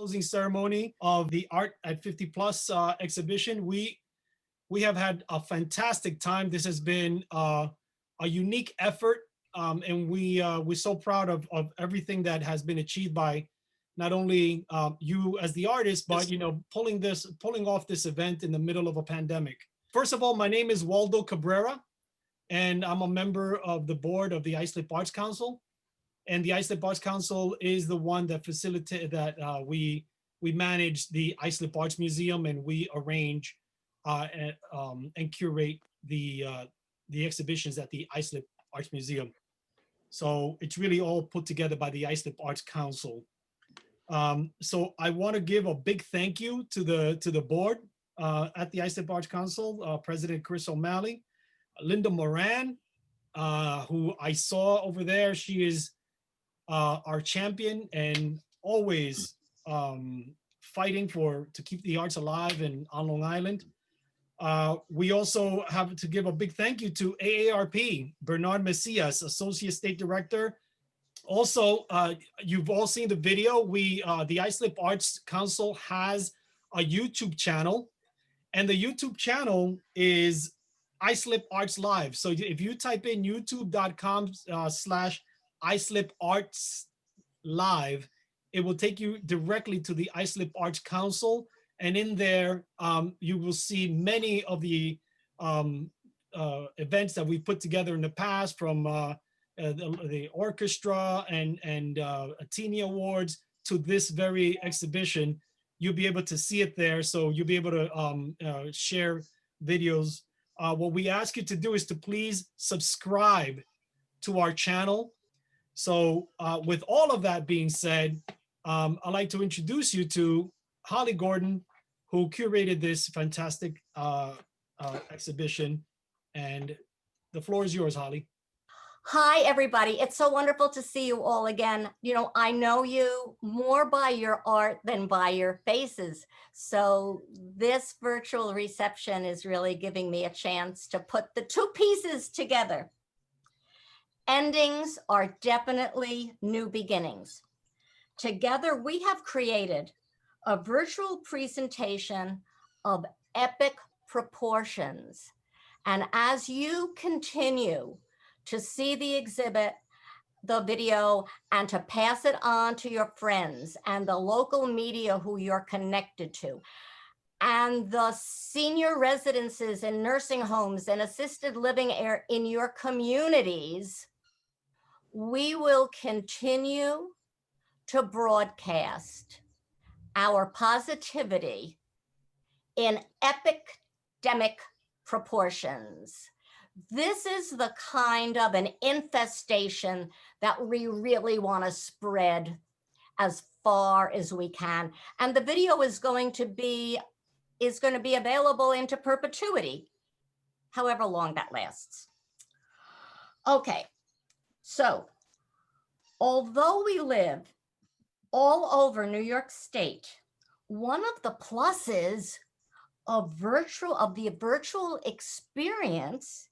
closing ceremony of the Art at 50 Plus exhibition. We have had a fantastic time. This has been a unique effort, and we're so proud of everything that has been achieved by not only you as the artist, but pulling off this event in the middle of a pandemic. First of all, my name is Waldo Cabrera, and I'm a member of the board of the Islip Arts Council. And the Islip Arts Council is the one that we manage the Islip Arts Museum, and we arrange and curate the exhibitions at the Islip Arts Museum. So it's really all put together by the Islip Arts Council. So I want to give a big thank you to the board at the Islip Arts Council, President Chris O'Malley, Linda Moran, who I saw over there. She is our champion and always fighting to keep the arts alive on Long Island. We also have to give a big thank you to AARP, Bernard Macias, Associate State Director. Also, you've all seen the video. The Islip Arts Council has a YouTube channel, and the YouTube channel is Islip Arts Live. So if you type in youtube.com/Islip Arts Live, it will take you directly to the Islip Arts Council. And in there, you will see many of the events that we put together in the past, from the orchestra and Atini Awards to this very exhibition. You'll be able to see it there. So you'll be able to share videos. What we ask you to do is to please subscribe to our channel. So with all of that being said, I'd like to introduce you to Holly Gordon, who curated this fantastic exhibition. And the floor is yours, Holly. Hi, everybody. It's so wonderful to see you all again. I know you more by your art than by your faces. So this virtual reception is really giving me a chance to put the two pieces together. Endings are definitely new beginnings. Together, we have created a virtual presentation of epic proportions. And as you continue to see the exhibit, the video, and to pass it on to your friends and the local media who you're connected to, and the senior residences and nursing homes and assisted living in your communities, we will continue to broadcast our positivity in epidemic proportions. This is the kind of an infestation that we really want to spread as far as we can. And the video is going to be available into perpetuity, however long that lasts. Okay, so although we live all over New York State, one of the pluses of the virtual experience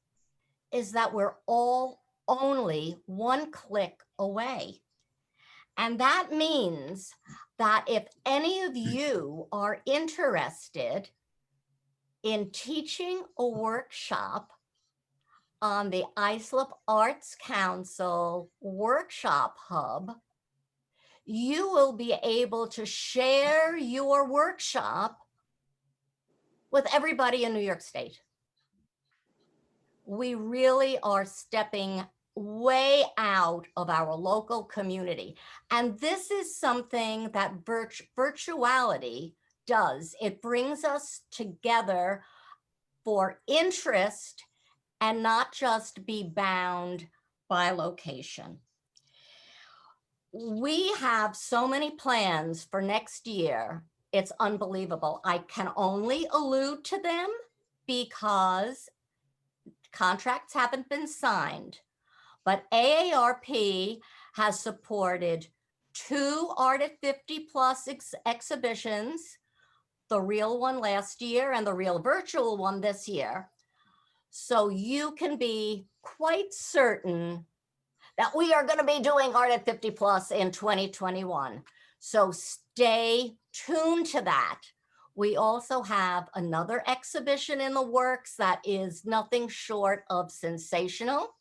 is that we're all only one click away. And that means that if any of you are interested in teaching a workshop on the Islip Arts Council Workshop Hub, you will be able to share your workshop with everybody in New York State. We really are stepping way out of our local community. And this is something that virtuality does. It brings us together for interest and not just be bound by location. We have so many plans for next year. It's unbelievable. I can only allude to them because contracts haven't been signed, but AARP has supported 2 Art at 50 Plus exhibitions, the real one last year and the real virtual one this year. So you can be quite certain that we are going to be doing Art at 50 Plus in 2021. So stay tuned to that. We also have another exhibition in the works that is nothing short of sensational,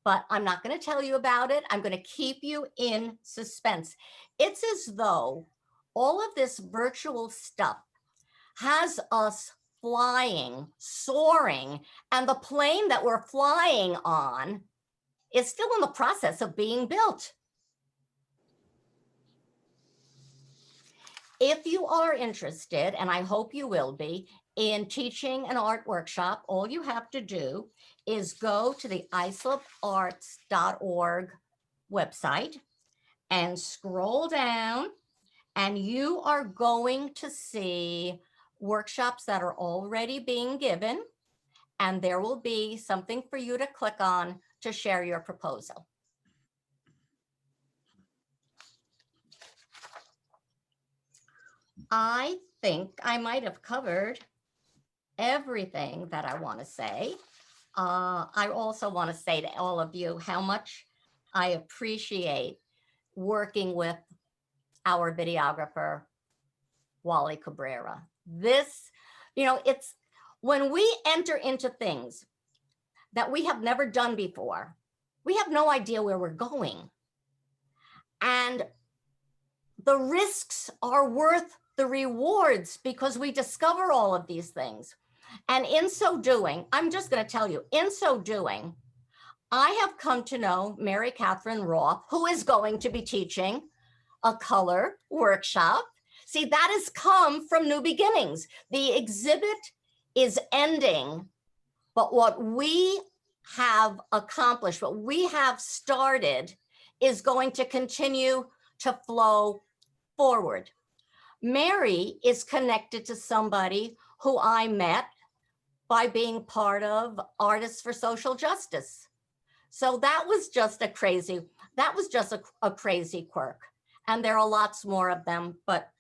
but I'm not going to tell you about it. I'm going to keep you in suspense. It's as though all of this virtual stuff has us flying, soaring, and the plane that we're flying on is still in the process of being built. If you are interested, and I hope you will be, in teaching an art workshop, all you have to do is go to the isleparts.org website and scroll down, and you are going to see workshops that are already being given, and there will be something for you to click on to share your proposal. I think I might have covered everything that I want to say. I also want to say to all of you how much I appreciate working with our videographer, Waldo Cabrera. This, it's when we enter into things that we have never done before, we have no idea where we're going. And the risks are worth the rewards because we discover all of these things. And in so doing, I'm just going to tell you, in so doing, I have come to know Mary Catherine Roth, who is going to be teaching a color workshop. See, that has come from New Beginnings. The exhibit is ending, but what we have accomplished, what we have started, is going to continue to flow forward. Mary is connected to somebody who I met by being part of Artists for Social Justice. So that was just a crazy quirk. And there are lots more of them, but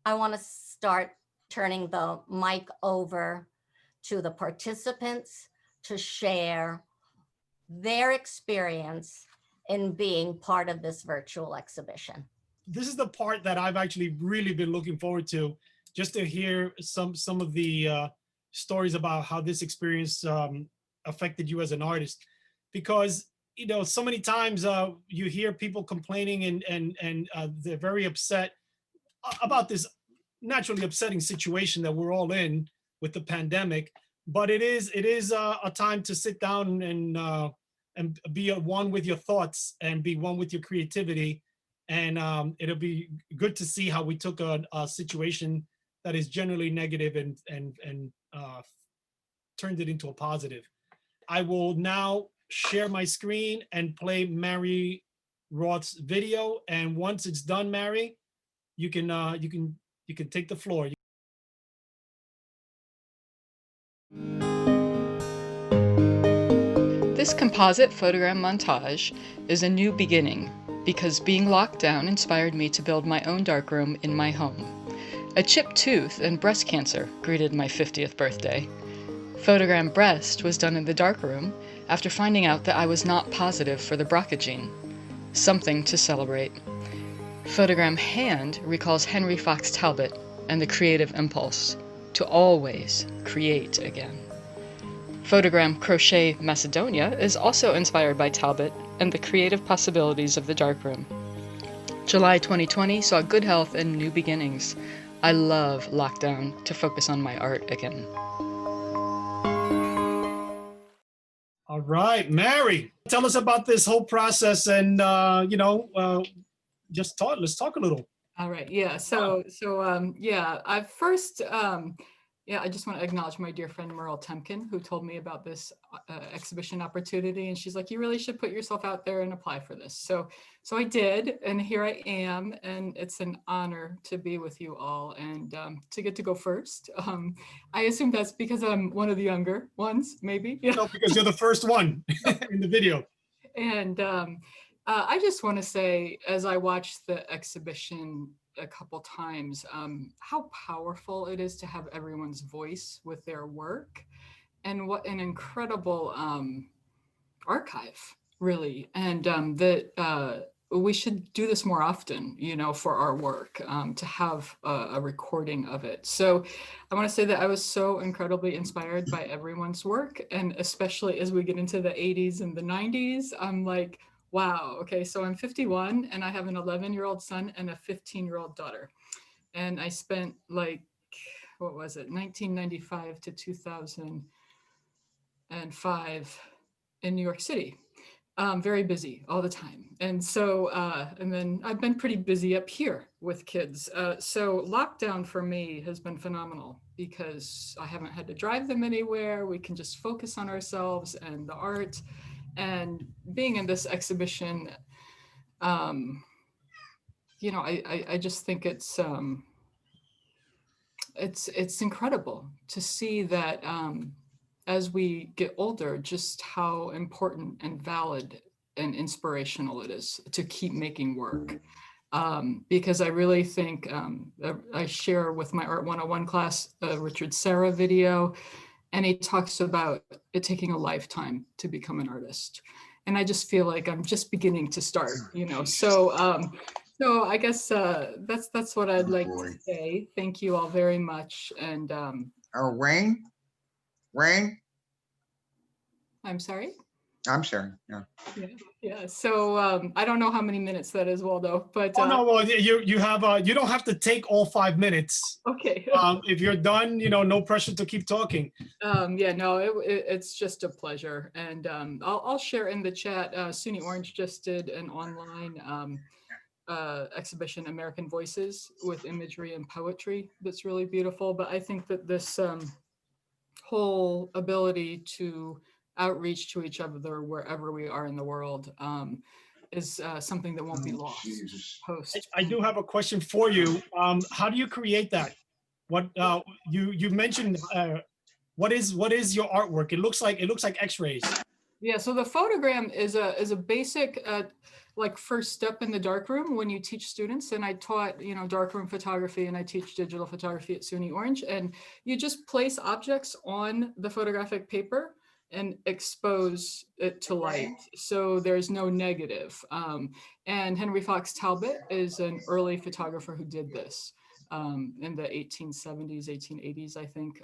I want to start turning the mic over to the participants to share their experience in being part of this virtual exhibition. This is the part that I've actually really been looking forward to, just to hear some of the stories about how this experience affected you as an artist. Because, so many times you hear people complaining and they're very upset about this naturally upsetting situation that we're all in with the pandemic. But it is a time to sit down and be one with your thoughts and be one with your creativity. And it'll be good to see how we took a situation that is generally negative and turned it into a positive. I will now share my screen and play Mary Roth's video. And once it's done, Mary, you can take the floor. This composite photogram montage is a new beginning because being locked down inspired me to build my own darkroom in my home. A chipped tooth and breast cancer greeted my 50th birthday. Photogram breast was done in the darkroom after finding out that I was not positive for the BRCA gene. Something to celebrate. Photogram hand recalls Henry Fox Talbot and the creative impulse to always create again. Photogram Crochet Macedonia is also inspired by Talbot and the creative possibilities of the darkroom. July 2020 saw good health and new beginnings. I love lockdown to focus on my art again. All right, Mary, tell us about this whole process and, let's talk a little. All right. Yeah. I just want to acknowledge my dear friend Merle Temkin, who told me about this exhibition opportunity, and she's like, "You really should put yourself out there and apply for this." So I did, and here I am, and it's an honor to be with you all and to get to go first. I assume that's because I'm one of the younger ones, maybe. Yeah. No, because you're the first one in the video. And I just want to say, as I watched the exhibition a couple times, how powerful it is to have everyone's voice with their work, and what an incredible archive, really. And we should do this more often, for our work, to have a recording of it. So I want to say that I was so incredibly inspired by everyone's work. And especially as we get into the 80s and the 90s, I'm like, wow, okay, so I'm 51 and I have an 11-year-old son and a 15-year-old daughter. And I spent like, what was it, 1995 to 2005 in New York City. Very busy all the time. And so, and then I've been pretty busy up here with kids. So lockdown for me has been phenomenal because I haven't had to drive them anywhere. We can just focus on ourselves and the art. And being in this exhibition, I just think it's incredible to see that as we get older, just how important and valid and inspirational it is to keep making work. Because I really think I share with my Art 101 class, Richard Serra video, and he talks about it taking a lifetime to become an artist. And I just feel like I'm just beginning to start, so I guess that's what I'd like to say. Thank you all very much. And Wayne? I'm sorry? I'm sorry. Yeah. So I don't know how many minutes that is, Waldo, but Oh no, well, you have you don't have to take all 5 minutes. okay. If you're done, no pressure to keep talking. It's just a pleasure, and I'll share in the chat. SUNY Orange just did an online exhibition, American Voices, with imagery and poetry. That's really beautiful. But I think that this whole ability to outreach to each other wherever we are in the world is something that won't be lost post. I do have a question for you. How do you create that? What you mentioned? What is your artwork? It looks like X-rays. Yeah. So the photogram is a basic like first step in the darkroom when you teach students. And I taught darkroom photography, and I teach digital photography at SUNY Orange. And you just place objects on the photographic paper and expose it to light. So there's no negative. And Henry Fox Talbot is an early photographer who did this in the 1870s, 1880s, I think.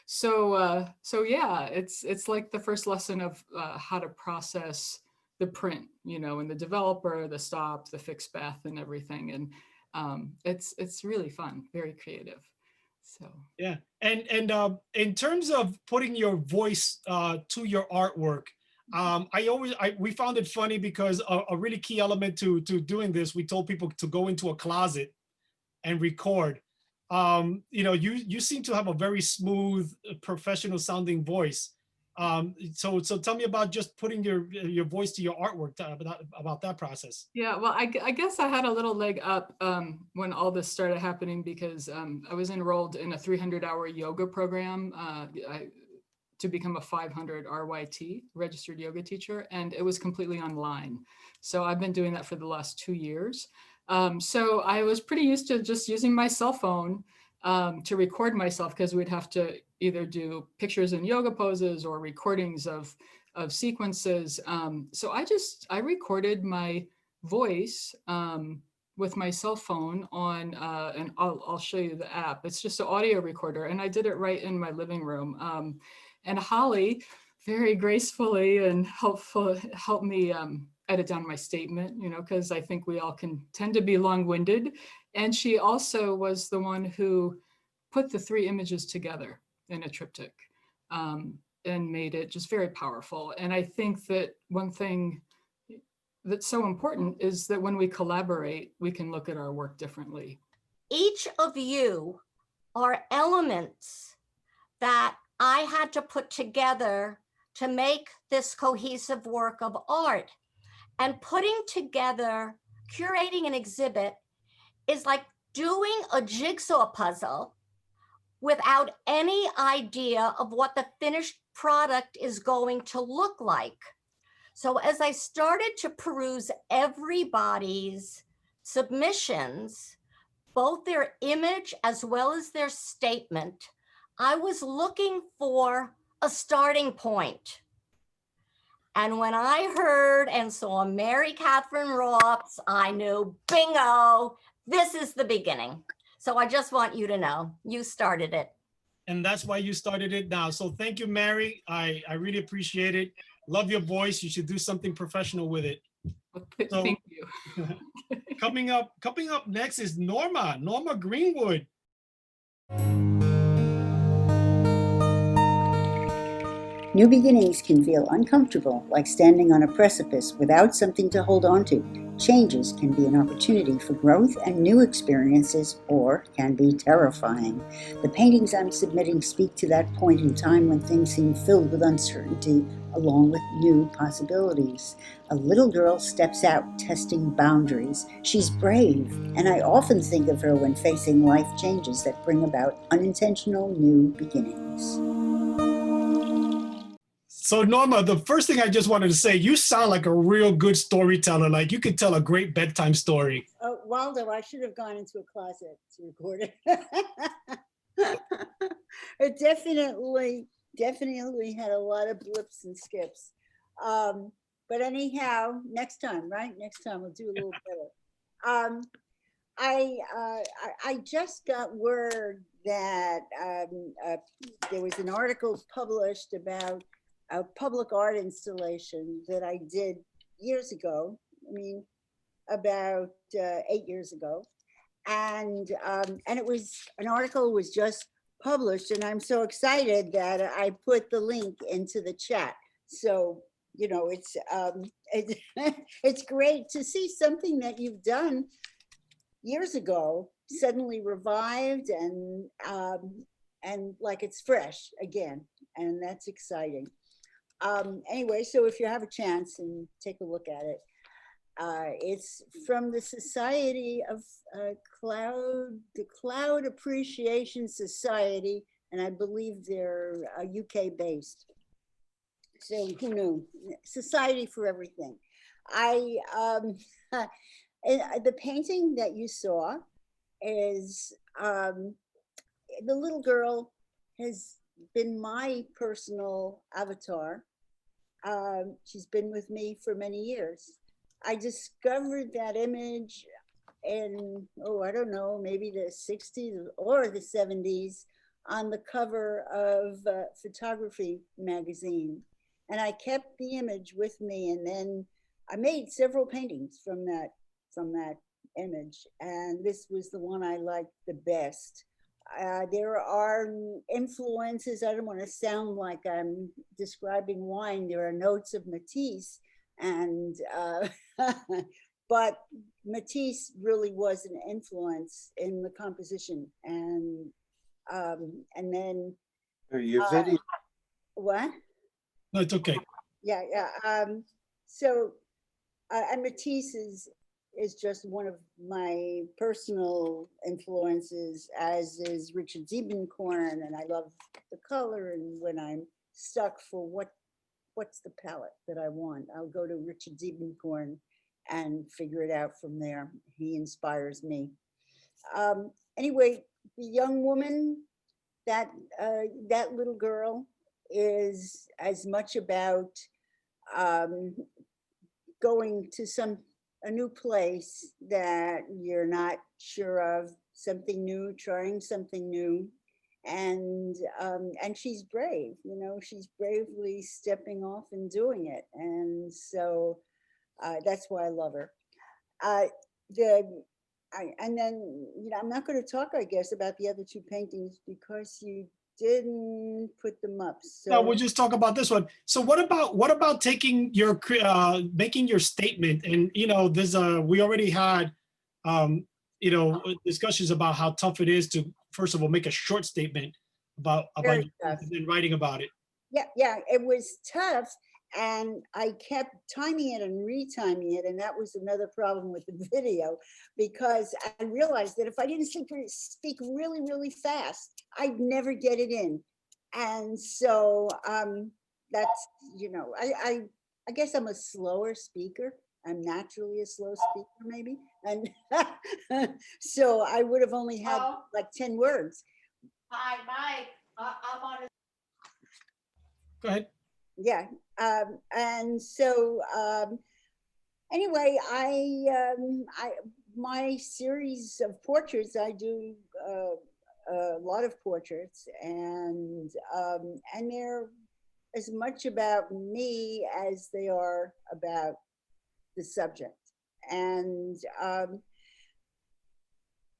So yeah, it's like the first lesson of how to process the print, and the developer, the stop, the fixed bath and everything. And it's really fun, very creative. So yeah, and in terms of putting your voice to your artwork, we found it funny because a really key element to doing this, we told people to go into a closet and record. You seem to have a very smooth, professional sounding voice. So tell me about just putting your voice to your artwork, about that process. Yeah, well, I guess I had a little leg up when all this started happening because I was enrolled in a 300-hour yoga program to become a 500 RYT, registered yoga teacher, and it was completely online. So I've been doing that for the last 2 years. So I was pretty used to just using my cell phone to record myself, because we'd have to either do pictures in yoga poses or recordings of sequences. So I recorded my voice with my cell phone on, and I'll show you the app. It's just an audio recorder, and I did it right in my living room. And Holly very gracefully and helped me edit down my statement, because I think we all can tend to be long-winded. And she also was the one who put the 3 images together in a triptych and made it just very powerful. And I think that one thing that's so important is that when we collaborate, we can look at our work differently. Each of you are elements that I had to put together to make this cohesive work of art. And putting together, curating an exhibit is like doing a jigsaw puzzle without any idea of what the finished product is going to look like. So as I started to peruse everybody's submissions, both their image as well as their statement, I was looking for a starting point. And when I heard and saw Mary Catherine Roth's, I knew, bingo, this is the beginning. So I just want you to know, you started it. And that's why you started it now. So thank you, Mary. I really appreciate it. Love your voice. You should do something professional with it. So, Thank you. coming up next is Norma Greenwood. New beginnings can feel uncomfortable, like standing on a precipice without something to hold on to. Changes can be an opportunity for growth and new experiences, or can be terrifying. The paintings I'm submitting speak to that point in time when things seem filled with uncertainty, along with new possibilities. A little girl steps out, testing boundaries. She's brave, and I often think of her when facing life changes that bring about unintentional new beginnings. So Norma, the first thing I just wanted to say, you sound like a real good storyteller. Like you could tell a great bedtime story. Oh, Waldo, I should have gone into a closet to record it. It definitely had a lot of blips and skips. But anyhow, next time, right? Next time we'll do a little better. I just got word that there was an article published about a public art installation that I did years ago. I mean, about 8 years ago, and it was an article was just published, and I'm so excited that I put the link into the chat. So you know, it's great to see something that you've done years ago suddenly revived and like it's fresh again, and that's exciting. Anyway, so if you have a chance and take a look at it, it's from the Society of the Cloud Appreciation Society, and I believe they're UK based. So who knew? Society for everything. The painting that you saw is the little girl has been my personal avatar. She's been with me for many years. I discovered that image in, I don't know, maybe the 60s or the 70s on the cover of Photography magazine. And I kept the image with me, and then I made several paintings from that image. And this was the one I liked the best. There are influences. I don't want to sound like I'm describing wine. There are notes of Matisse, and but Matisse really was an influence in the composition. And then Your video. what? No, it's okay. Yeah. So and Matisse is just one of my personal influences, as is Richard Siebenkorn, and I love the color. And when I'm stuck for what's the palette that I want, I'll go to Richard Siebenkorn and figure it out from there. He inspires me. Anyway, the young woman, that little girl, is as much about going to a new place that you're not sure of, something new, trying something new, and she's brave. You know, she's bravely stepping off and doing it, and so that's why I love her. And then, you know, I'm not going to talk, I guess, about the other two paintings because you didn't put them up. So No, we'll just talk about this one. So what about taking your making your statement? And you know, there's we already had you know, discussions about how tough it is to, first of all, make a short statement about Very tough. and writing about it. Yeah, it was tough, and I kept timing it and retiming it, and that was another problem with the video, because I realized that if I didn't speak really, really fast, I'd never get it in. And so that's, you know, I guess I'm a slower speaker. I'm naturally a slow speaker, maybe. And so I would have only had like 10 words. Hi, Mike. I'm on. Go ahead. yeah. And so anyway, my series of portraits, I do a lot of portraits, and they're as much about me as they are about the subject. And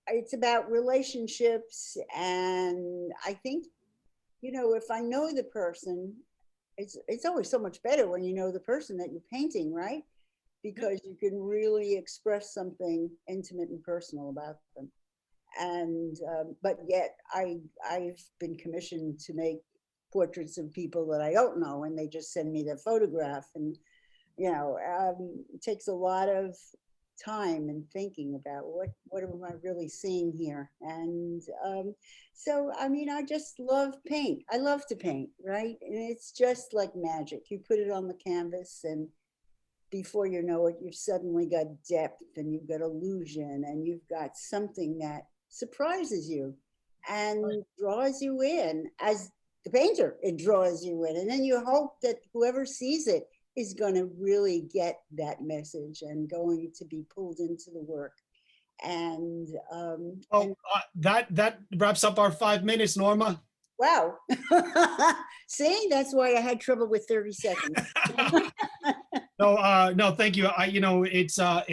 it's about relationships. And I think, you know, if I know the person, it's always so much better when you know the person that you're painting, right? Because you can really express something intimate and personal about them. And but yet I've been commissioned to make portraits of people that I don't know, and they just send me their photograph. And you know, it takes a lot of time and thinking about what am I really seeing here. And so I mean, I just love paint. I love to paint, right? And it's just like magic. You put it on the canvas, and before you know it, you've suddenly got depth, and you've got illusion, and you've got something that surprises you and draws you in. As the painter, it draws you in, and then you hope that whoever sees it is going to really get that message and going to be pulled into the work. And that wraps up our 5 minutes, Norma. wow. See, that's why I had trouble with 30 seconds. No, thank you. You know, it's I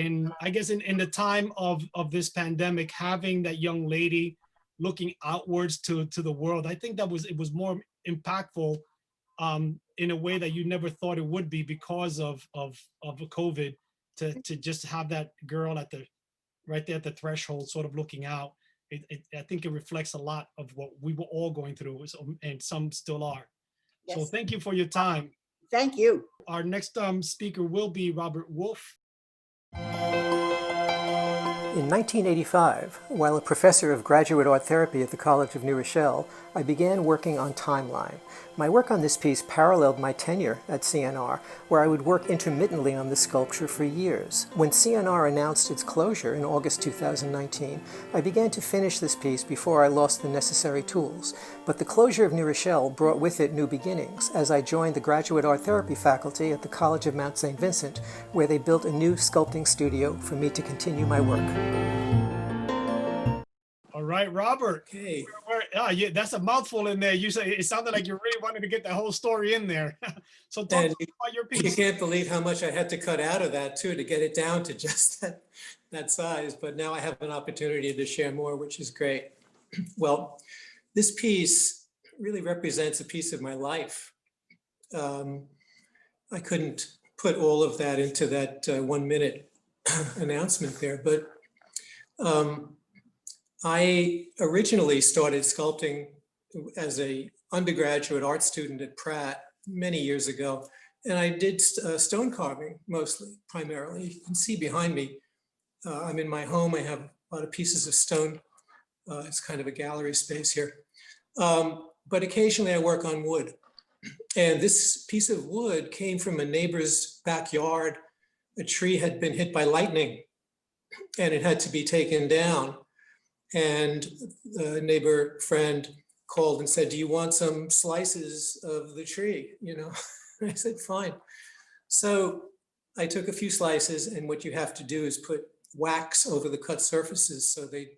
guess in the time of this pandemic, having that young lady looking outwards to the world, I think it was more impactful in a way that you never thought it would be, because of COVID, to just have that girl right there at the threshold, sort of looking out. I think it reflects a lot of what we were all going through, and some still are. Yes. So thank you for your time. Thank you. Our next speaker will be Robert Wolf. In 1985, while a professor of graduate art therapy at the College of New Rochelle, I began working on Timeline. My work on this piece paralleled my tenure at CNR, where I would work intermittently on the sculpture for years. When CNR announced its closure in August 2019, I began to finish this piece before I lost the necessary tools. But the closure of New Rochelle brought with it new beginnings, as I joined the graduate art therapy faculty at the College of Mount St. Vincent, where they built a new sculpting studio for me to continue my work. All right, Robert. Okay. That's a mouthful in there. You say it sounded like you really wanted to get that whole story in there. So talk about your piece. You can't believe how much I had to cut out of that too to get it down to just that size. But now I have an opportunity to share more, which is great. Well, this piece really represents a piece of my life. I couldn't put all of that into that 1 minute announcement there, but I originally started sculpting as an undergraduate art student at Pratt many years ago, and I did stone carving mostly, primarily. You can see behind me, I'm in my home. I have a lot of pieces of stone. It's kind of a gallery space here. But occasionally I work on wood. And this piece of wood came from a neighbor's backyard. A tree had been hit by lightning and it had to be taken down. And the neighbor friend called and said, "Do you want some slices of the tree?" You know, I said, "Fine." So I took a few slices, and what you have to do is put wax over the cut surfaces so the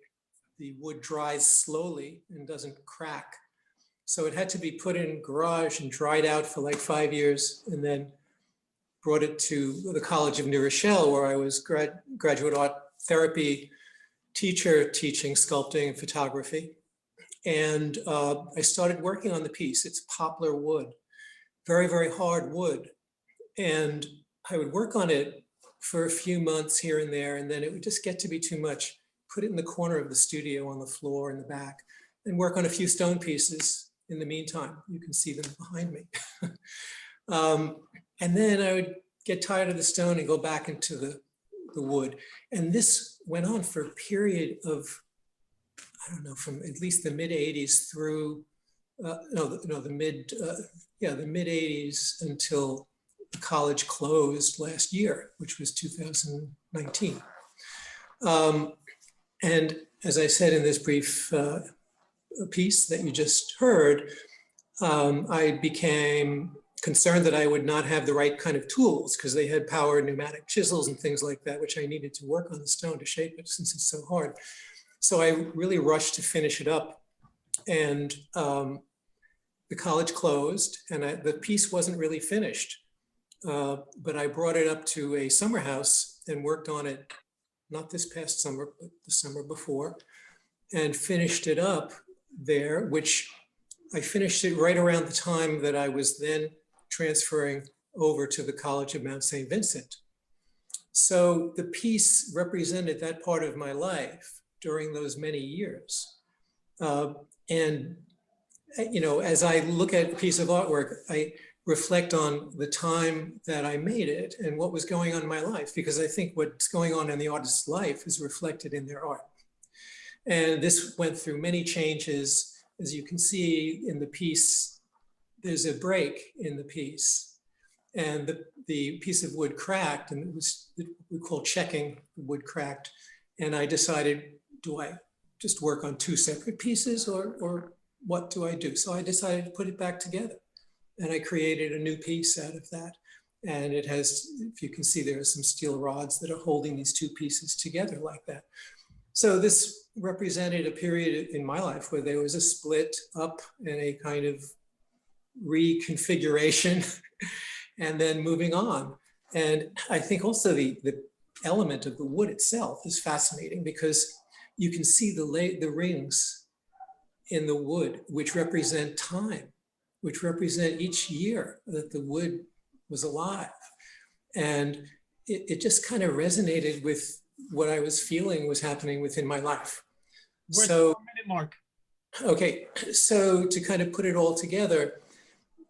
wood dries slowly and doesn't crack. So it had to be put in garage and dried out for like 5 years, and then brought it to the College of New Rochelle, where I was graduate art therapy teacher, teaching sculpting and photography. And I started working on the piece. It's poplar wood, very, very hard wood. And I would work on it for a few months here and there, and then it would just get to be too much. Put it in the corner of the studio on the floor in the back, and work on a few stone pieces in the meantime. You can see them behind me. And then I would get tired of the stone and go back into the wood. And this went on for a period of, I don't know, from at least the mid 80s through, the mid 80s until the college closed last year, which was 2019. And as I said in this brief piece that you just heard, I became concerned that I would not have the right kind of tools because they had power pneumatic chisels and things like that, which I needed to work on the stone to shape it since it's so hard. So I really rushed to finish it up. And the college closed and the piece wasn't really finished. But I brought it up to a summer house and worked on it, not this past summer, but the summer before, and finished it up there, which I finished it right around the time that I was then transferring over to the College of Mount St. Vincent. So the piece represented that part of my life during those many years. And, you know, as I look at a piece of artwork, I reflect on the time that I made it and what was going on in my life, because I think what's going on in the artist's life is reflected in their art. And this went through many changes. As you can see in the piece, there's a break in the piece. And the piece of wood cracked, and it was what we call checking, the wood cracked. And I decided, do I just work on two separate pieces or what do I do? So I decided to put it back together. And I created a new piece out of that. And it has, if you can see, there are some steel rods that are holding these two pieces together like that. So this represented a period in my life where there was a split up and a kind of reconfiguration and then moving on. And I think also the element of the wood itself is fascinating because you can see the rings in the wood, which represent time, which represent each year that the wood was alive. And it just kind of resonated with what I was feeling was happening within my life. We're at So, the 4-minute mark. okay, so to kind of put it all together,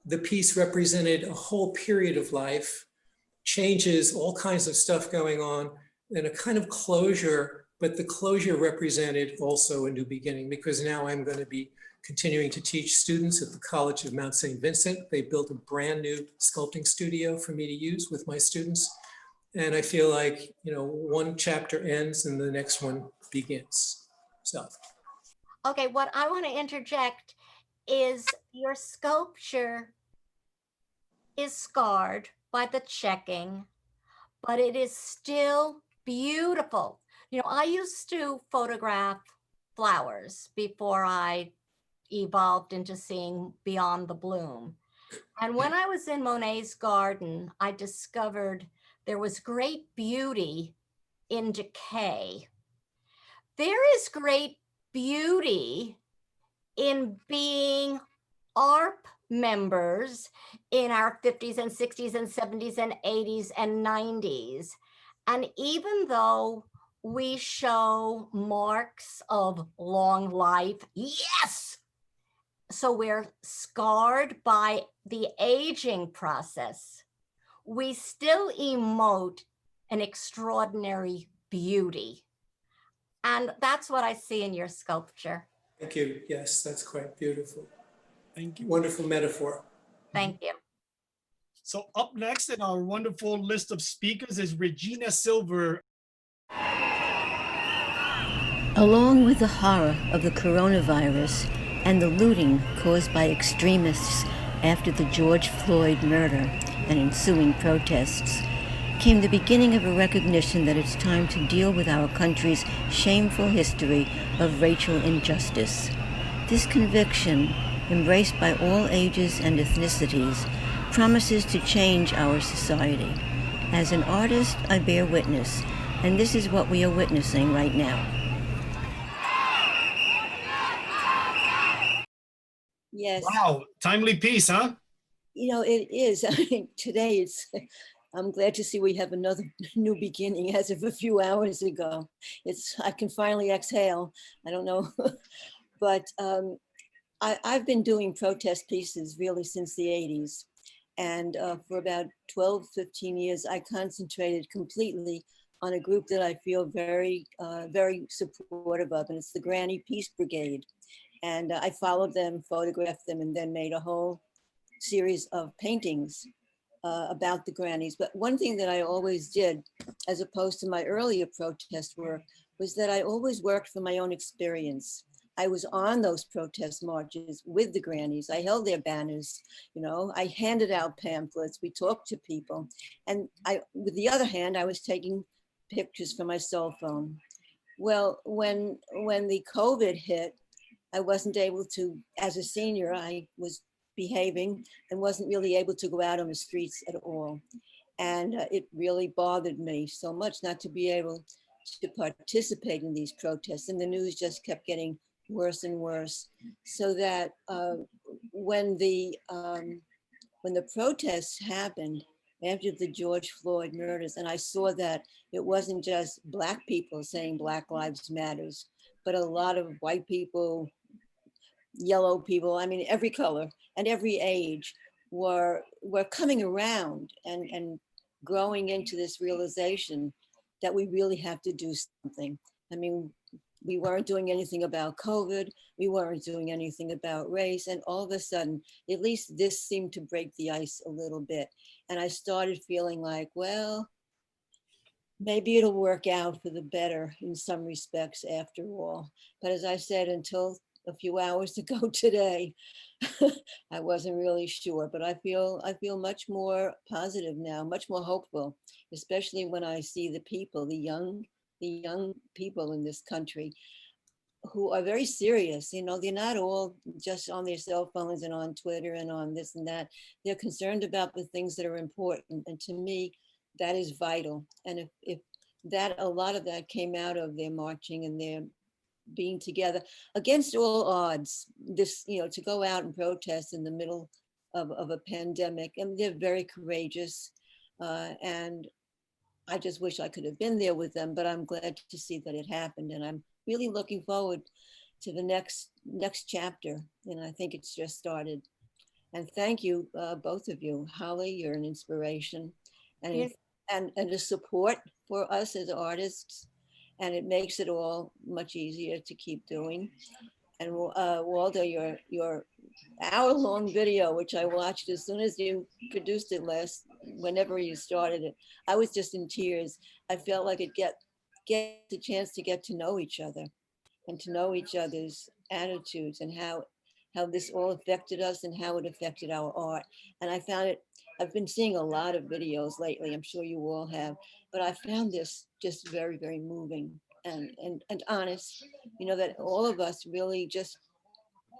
the piece represented a whole period of life, changes, all kinds of stuff going on, and a kind of closure, but the closure represented also a new beginning because now I'm going to be continuing to teach students at the College of Mount St. Vincent. They built a brand new sculpting studio for me to use with my students. And I feel like, you know, one chapter ends and the next one begins. So. Okay, what I want to interject is your sculpture is scarred by the checking, but it is still beautiful. You know, I used to photograph flowers before I evolved into seeing beyond the bloom. And when I was in Monet's garden, I discovered there was great beauty in decay. There is great beauty in being ARP members in our 50s and 60s and 70s and 80s and 90s. And even though we show marks of long life, yes, so we're scarred by the aging process, we still emote an extraordinary beauty. And that's what I see in your sculpture. Thank you. Yes, that's quite beautiful. Thank you. Wonderful metaphor. Thank you. So up next in our wonderful list of speakers is Regina Silver. Along with the horror of the coronavirus and the looting caused by extremists after the George Floyd murder and ensuing protests, came the beginning of a recognition that it's time to deal with our country's shameful history of racial injustice. This conviction, embraced by all ages and ethnicities, promises to change our society. As an artist, I bear witness, and this is what we are witnessing right now. Yes. Wow, timely piece, huh? You know, it is. I mean, today I'm glad to see we have another new beginning as of a few hours ago. I can finally exhale. I don't know. But I've been doing protest pieces really since the 80s. And for about 12, 15 years, I concentrated completely on a group that I feel very, very supportive of, and it's the Granny Peace Brigade. And I followed them, photographed them, and then made a whole series of paintings about the grannies. But one thing that I always did, as opposed to my earlier protest work, was that I always worked from my own experience. I was on those protest marches with the grannies. I held their banners, you know, I handed out pamphlets, we talked to people. And with the other hand, I was taking pictures from my cell phone. Well, when the COVID hit, I wasn't able to, as a senior, I was behaving and wasn't really able to go out on the streets at all. And it really bothered me so much not to be able to participate in these protests. And the news just kept getting worse and worse. So that when the protests happened after the George Floyd murders, and I saw that it wasn't just Black people saying Black Lives Matters, but a lot of white people, yellow people, I mean, every color and every age were coming around and growing into this realization that we really have to do something. I mean, we weren't doing anything about COVID. We weren't doing anything about race. And all of a sudden, at least this seemed to break the ice a little bit. And I started feeling like, well, maybe it'll work out for the better in some respects after all. But as I said, until a few hours ago today, I wasn't really sure, but I feel much more positive now, much more hopeful, especially when I see the people, the young people in this country who are very serious. You know, they're not all just on their cell phones and on Twitter and on this and that. They're concerned about the things that are important. And to me, that is vital. And if that, a lot of that came out of their marching and their being together against all odds, this, you know, to go out and protest in the middle of a pandemic. And they're very courageous. And I just wish I could have been there with them, but I'm glad to see that it happened. And I'm really looking forward to the next chapter. And I think it's just started. And thank you, both of you. Holly, you're an inspiration and a support for us as artists. And it makes it all much easier to keep doing. And Waldo, your hour-long video, which I watched as soon as you produced it whenever you started it, I was just in tears. I felt like it get the chance to get to know each other and to know each other's attitudes and how this all affected us and how it affected our art. And I found it, I've been seeing a lot of videos lately, I'm sure you all have, but I found this just very, very moving and honest, you know, that all of us really just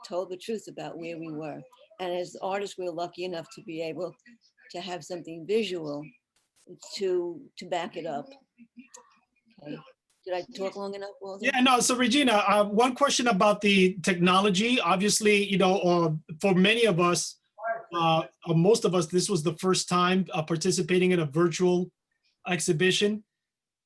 told the truth about where we were. And as artists, we're lucky enough to be able to have something visual to back it up. Okay. Did I talk long enough, Waldo? Yeah, no. So Regina, one question about the technology. Obviously, you know, for many of us, most of us, this was the first time participating in a virtual exhibition.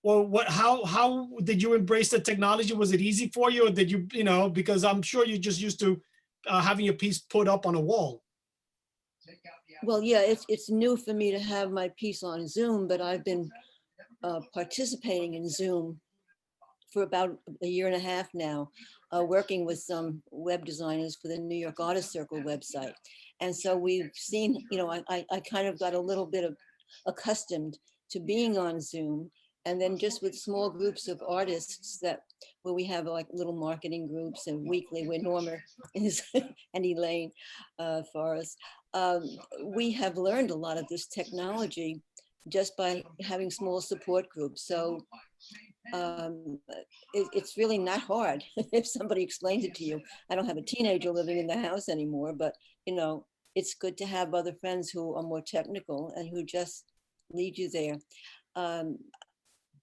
Well, how did you embrace the technology? Was it easy for you, or did you, you know, because I'm sure you're just used to having a piece put up on a wall? Well, yeah, it's new for me to have my piece on Zoom, but I've been participating in Zoom for about a year and a half now, working with some web designers for the New York Artist Circle website. And so we've seen, you know, I kind of got a little bit of accustomed to being on Zoom. And then just with small groups of artists where we have like little marketing groups and weekly where Norma is and Elaine Forrest, we have learned a lot of this technology just by having small support groups. So it's really not hard if somebody explains it to you. I don't have a teenager living in the house anymore, but you know, it's good to have other friends who are more technical and who just lead you there.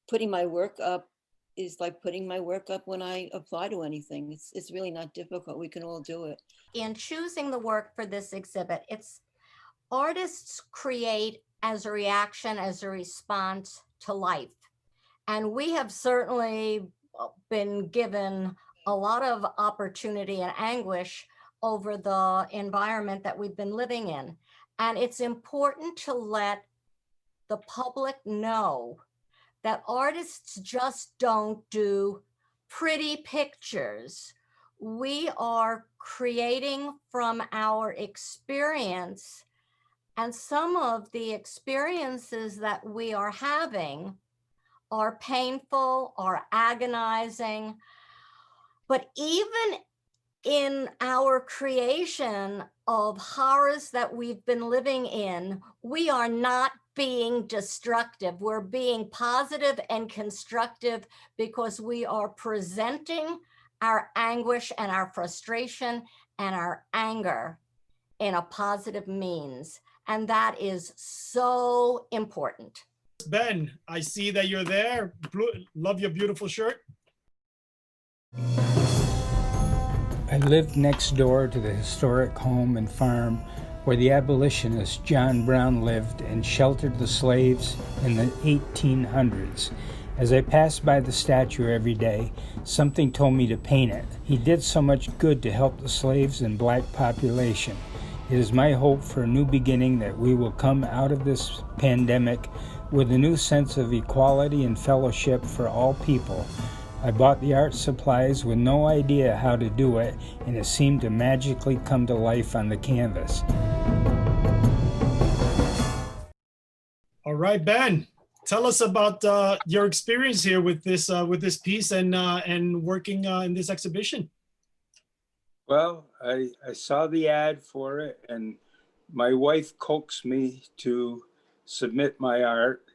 Putting my work up is like putting my work up when I apply to anything. It's really not difficult. We can all do it. In choosing the work for this exhibit, it's artists create as a reaction, as a response to life. And we have certainly been given a lot of opportunity and anguish over the environment that we've been living in. And it's important to let the public know that artists just don't do pretty pictures. We are creating from our experience, and some of the experiences that we are having are painful, are agonizing. But even in our creation of horrors that we've been living in, we are not being destructive. We're being positive and constructive because we are presenting our anguish and our frustration and our anger in a positive means. And that is so important. Ben, I see that you're there. Love your beautiful shirt. I lived next door to the historic home and farm where the abolitionist John Brown lived and sheltered the slaves in the 1800s. As I passed by the statue every day, something told me to paint it. He did so much good to help the slaves and black population. It is my hope for a new beginning that we will come out of this pandemic with a new sense of equality and fellowship for all people. I bought the art supplies with no idea how to do it, and it seemed to magically come to life on the canvas. All right, Ben, tell us about your experience here with this piece and working in this exhibition. Well, I saw the ad for it, and my wife coaxed me to submit my art,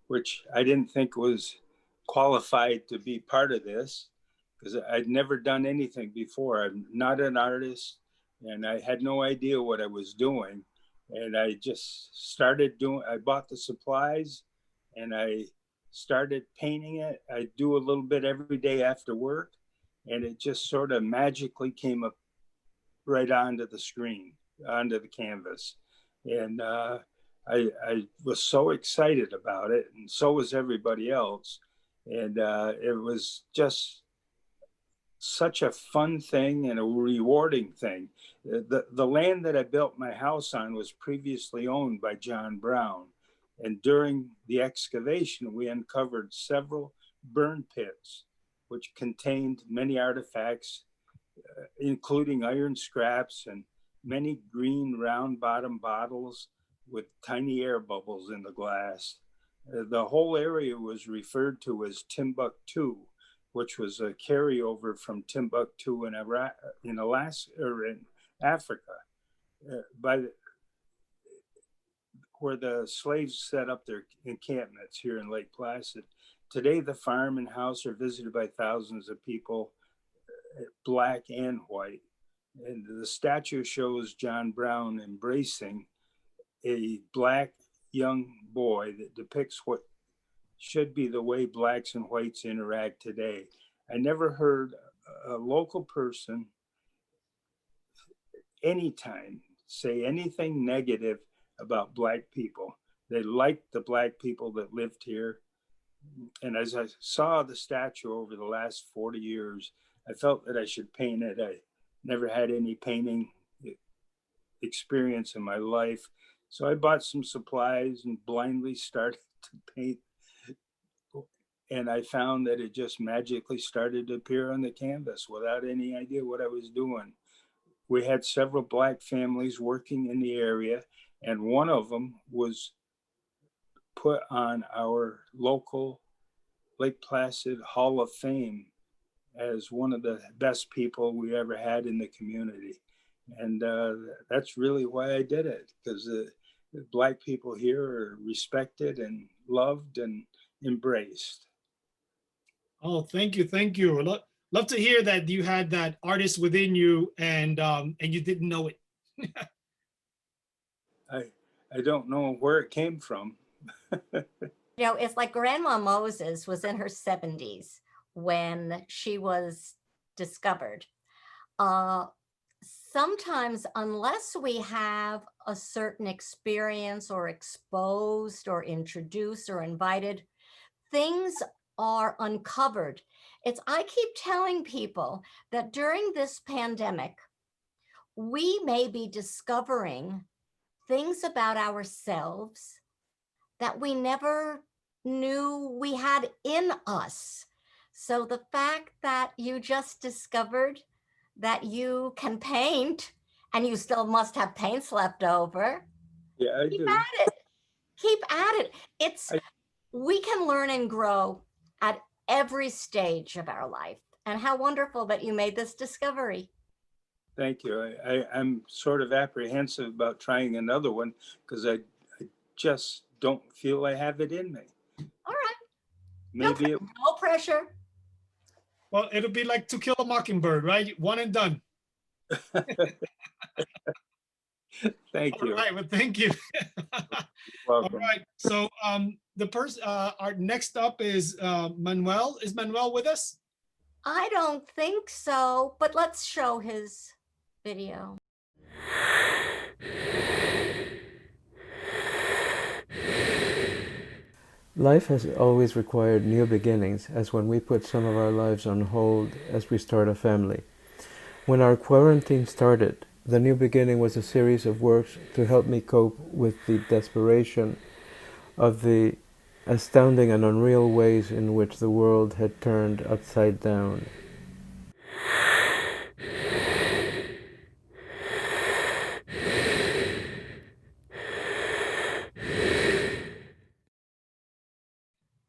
which I didn't think was qualified to be part of this because I'd never done anything before. I'm not an artist, and I had no idea what I was doing. And I just started I bought the supplies and I started painting it. I do a little bit every day after work, and it just sort of magically came up right onto the screen, onto the canvas. And I was so excited about it, and so was everybody else. And it was just such a fun thing and a rewarding thing. The land that I built my house on was previously owned by John Brown. And during the excavation, we uncovered several burn pits, which contained many artifacts, including iron scraps and many green round bottom bottles with tiny air bubbles in the glass. The whole area was referred to as Timbuktu, which was a carryover from Timbuktu in Iraq, in Alaska, or in Africa, where the slaves set up their encampments here in Lake Placid. Today, the farm and house are visited by thousands of people, black and white. And the statue shows John Brown embracing a black young boy that depicts what should be the way blacks and whites interact today. I never heard a local person anytime say anything negative about black people. They liked the black people that lived here. And as I saw the statue over the last 40 years, I felt that I should paint it. I never had any painting experience in my life. So I bought some supplies and blindly started to paint. And I found that it just magically started to appear on the canvas without any idea what I was doing. We had several black families working in the area, and one of them was put on our local Lake Placid Hall of Fame as one of the best people we ever had in the community. And that's really why I did it, because the black people here are respected and loved and embraced. Oh, thank you, thank you. Love to hear that you had that artist within you, and you didn't know it. I don't know where it came from. You know, it's like Grandma Moses was in her 70s when she was discovered. Sometimes, unless we have a certain experience or exposed or introduced or invited, things are uncovered. I keep telling people that during this pandemic, we may be discovering things about ourselves that we never knew we had in us. So the fact that you just discovered that you can paint and you still must have paints left over. Yeah, I keep do. at it. Keep at it. We can learn and grow at every stage of our life. And how wonderful that you made this discovery. Thank you. I'm sort of apprehensive about trying another one because I just don't feel I have it in me. All right. Maybe it, No pressure. Well, it'll be like To Kill a Mockingbird, right? One and done. thank All you. right, well, thank you. All Welcome. right, so the person, our next up is Manuel. Is Manuel with us? I don't think so, but let's show his video. Life has always required new beginnings, as when we put some of our lives on hold as we start a family. When our quarantine started, the new beginning was a series of works to help me cope with the desperation of the astounding and unreal ways in which the world had turned upside down.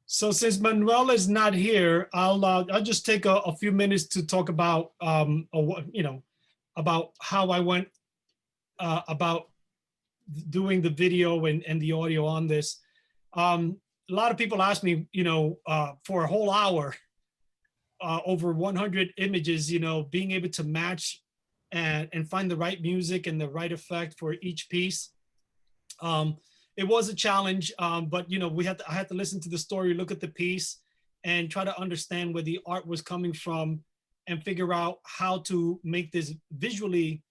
So since Manuel is not here, I'll just take a few minutes to talk about about how I went about doing the video and the audio on this. A lot of people ask me, for a whole hour, over 100 images, being able to match and find the right music and the right effect for each piece. It was a challenge, but I had to listen to the story, look at the piece, and try to understand where the art was coming from, and figure out how to make this visually,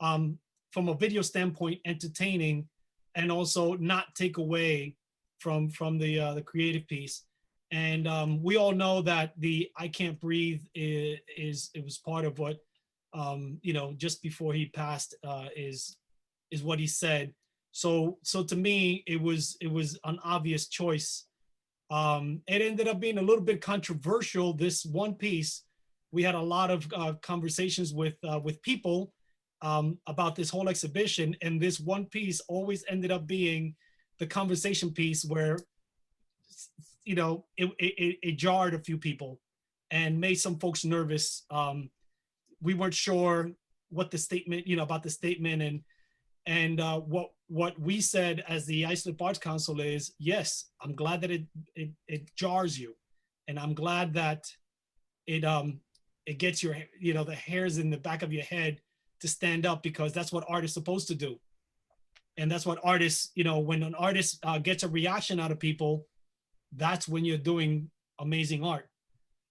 from a video standpoint, entertaining, and also not take away from the creative piece. And we all know that the "I Can't Breathe" it was part of what just before he passed is what he said. So to me, it was an obvious choice. It ended up being a little bit controversial. This one piece, we had a lot of conversations with people about this whole exhibition, and this one piece always ended up being the conversation piece where it jarred a few people and made some folks nervous. We weren't sure what the statement, about the statement, and what we said as the Islip Arts Council is, yes, I'm glad that it jars you, and I'm glad that it gets your the hairs in the back of your head to stand up, because that's what art is supposed to do. And that's what artists, when an artist gets a reaction out of people, that's when you're doing amazing art.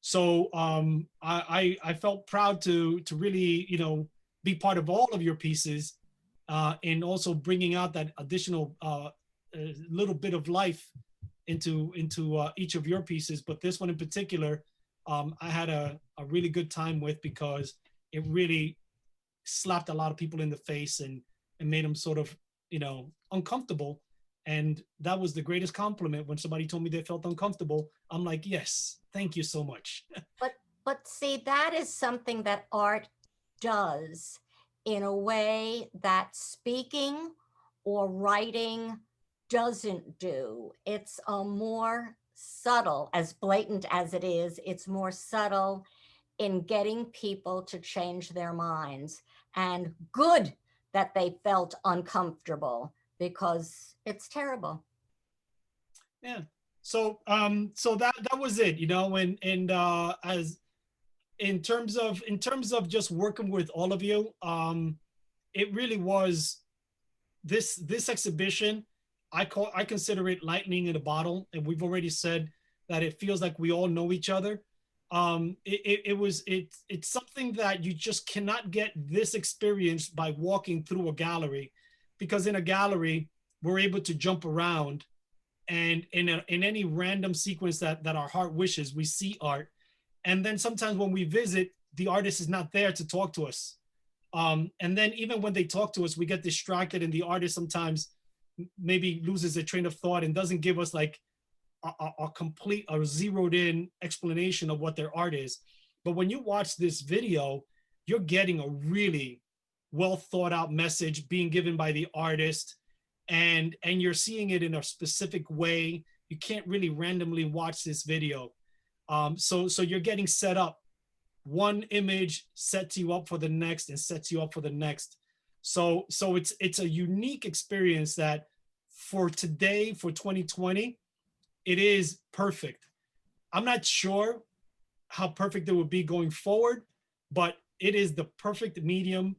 So I felt proud to really, be part of all of your pieces, and also bringing out that additional little bit of life into each of your pieces. But this one in particular, I had a really good time with, because it really slapped a lot of people in the face and made them sort of, uncomfortable. And that was the greatest compliment when somebody told me they felt uncomfortable. I'm like, yes, thank you so much. But see, that is something that art does in a way that speaking or writing doesn't do. It's a more subtle, as blatant as it is, it's more subtle in getting people to change their minds. And good that they felt uncomfortable, because it's terrible. Yeah. So that was it, and as in terms of just working with all of you, it really was this exhibition. I consider it lightning in a bottle, and we've already said that it feels like we all know each other. It's something that you just cannot get this experience by walking through a gallery, because in a gallery we're able to jump around, and in any random sequence that our heart wishes, we see art. And then sometimes when we visit, the artist is not there to talk to us. And then even when they talk to us, we get distracted, and the artist sometimes maybe loses a train of thought and doesn't give us like a complete or zeroed in explanation of what their art is. But when you watch this video, you're getting a really well thought out message being given by the artist, and you're seeing it in a specific way. You can't really randomly watch this video. So you're getting set up one image sets you up for the next and sets you up for the next. So it's a unique experience that for today, for 2020, it is perfect. I'm not sure how perfect it will be going forward, but it is the perfect medium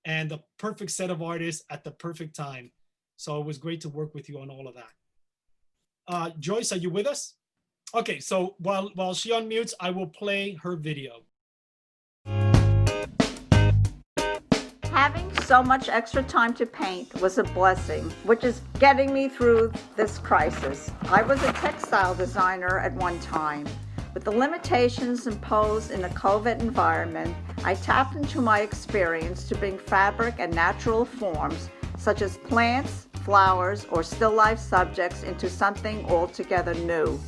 and the perfect set of artists at the perfect time. So it was great to work with you on all of that. Joyce, are you with us? Okay, so while she unmutes, I will play her video. Having so much extra time to paint was a blessing, which is getting me through this crisis. I was a textile designer at one time. With the limitations imposed in the COVID environment, I tapped into my experience to bring fabric and natural forms, such as plants, flowers, or still life subjects, into something altogether new.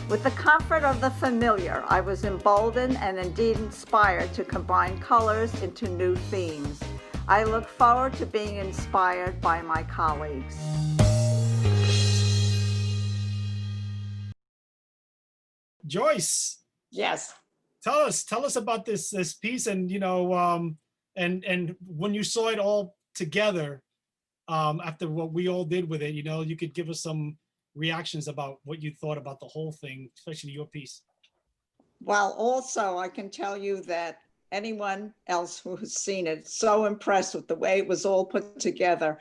With the comfort of the familiar, I was emboldened and indeed inspired to combine colors into new themes. I look forward to being inspired by my colleagues. Joyce. Yes. Tell us about this piece, and and when you saw it all together, after what we all did with it, you could give us some reactions about what you thought about the whole thing, especially your piece. Well, also, I can tell you that anyone else who has seen it, so impressed with the way it was all put together.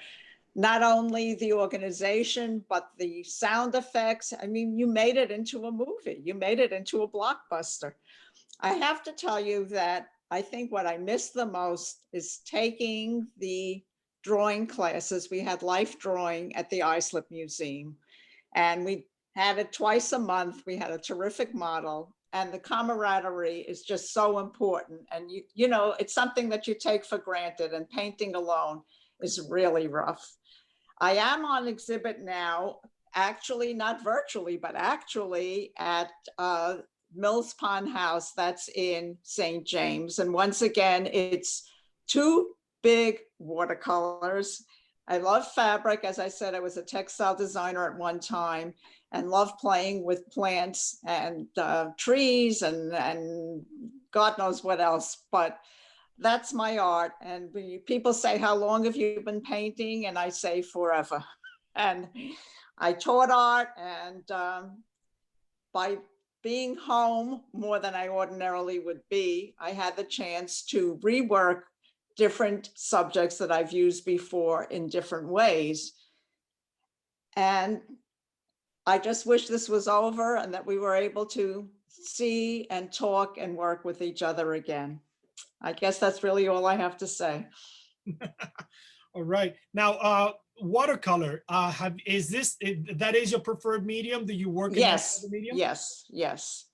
Not only the organization, but the sound effects. I mean, you made it into a movie. You made it into a blockbuster. I have to tell you that I think what I missed the most is taking the drawing classes. We had life drawing at the Islip Museum, and we had it twice a month. We had a terrific model, and the camaraderie is just so important. And you know, it's something that you take for granted, and painting alone is really rough. I am on exhibit now, actually not virtually, but actually at Mills Pond House, that's in St. James. And once again, it's 2 big watercolors. I love fabric. As I said, I was a textile designer at one time and love playing with plants and trees and God knows what else. But that's my art. And people say, how long have you been painting? And I say forever. And I taught art, and by being home more than I ordinarily would be, I had the chance to rework different subjects that I've used before in different ways. And I just wish this was over and that we were able to see and talk and work with each other again. I guess that's really all I have to say. All right. Now, watercolor, that is your preferred medium? Do you work in Yes, that medium? yes, yes.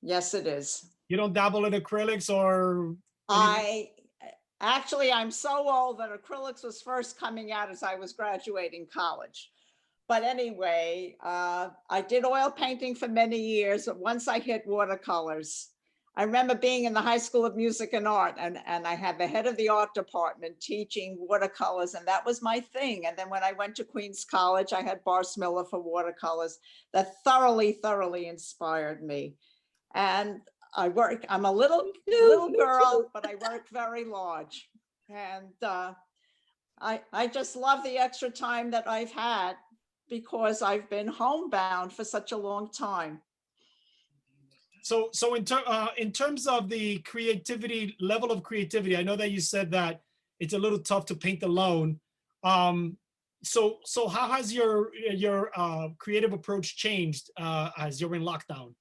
Yes, it is. You don't dabble in acrylics or? I'm so old that acrylics was first coming out as I was graduating college. But anyway, I did oil painting for many years, but once I hit watercolors, I remember being in the High School of Music and Art, and I had the head of the art department teaching watercolors, and that was my thing. And then when I went to Queens College, I had Bars Miller for watercolors that thoroughly inspired me. And I'm a little girl, but I work very large. And I just love the extra time that I've had because I've been homebound for such a long time. So in terms of the creativity, level of creativity, I know that you said that it's a little tough to paint alone. So how has your creative approach changed as you're in lockdown?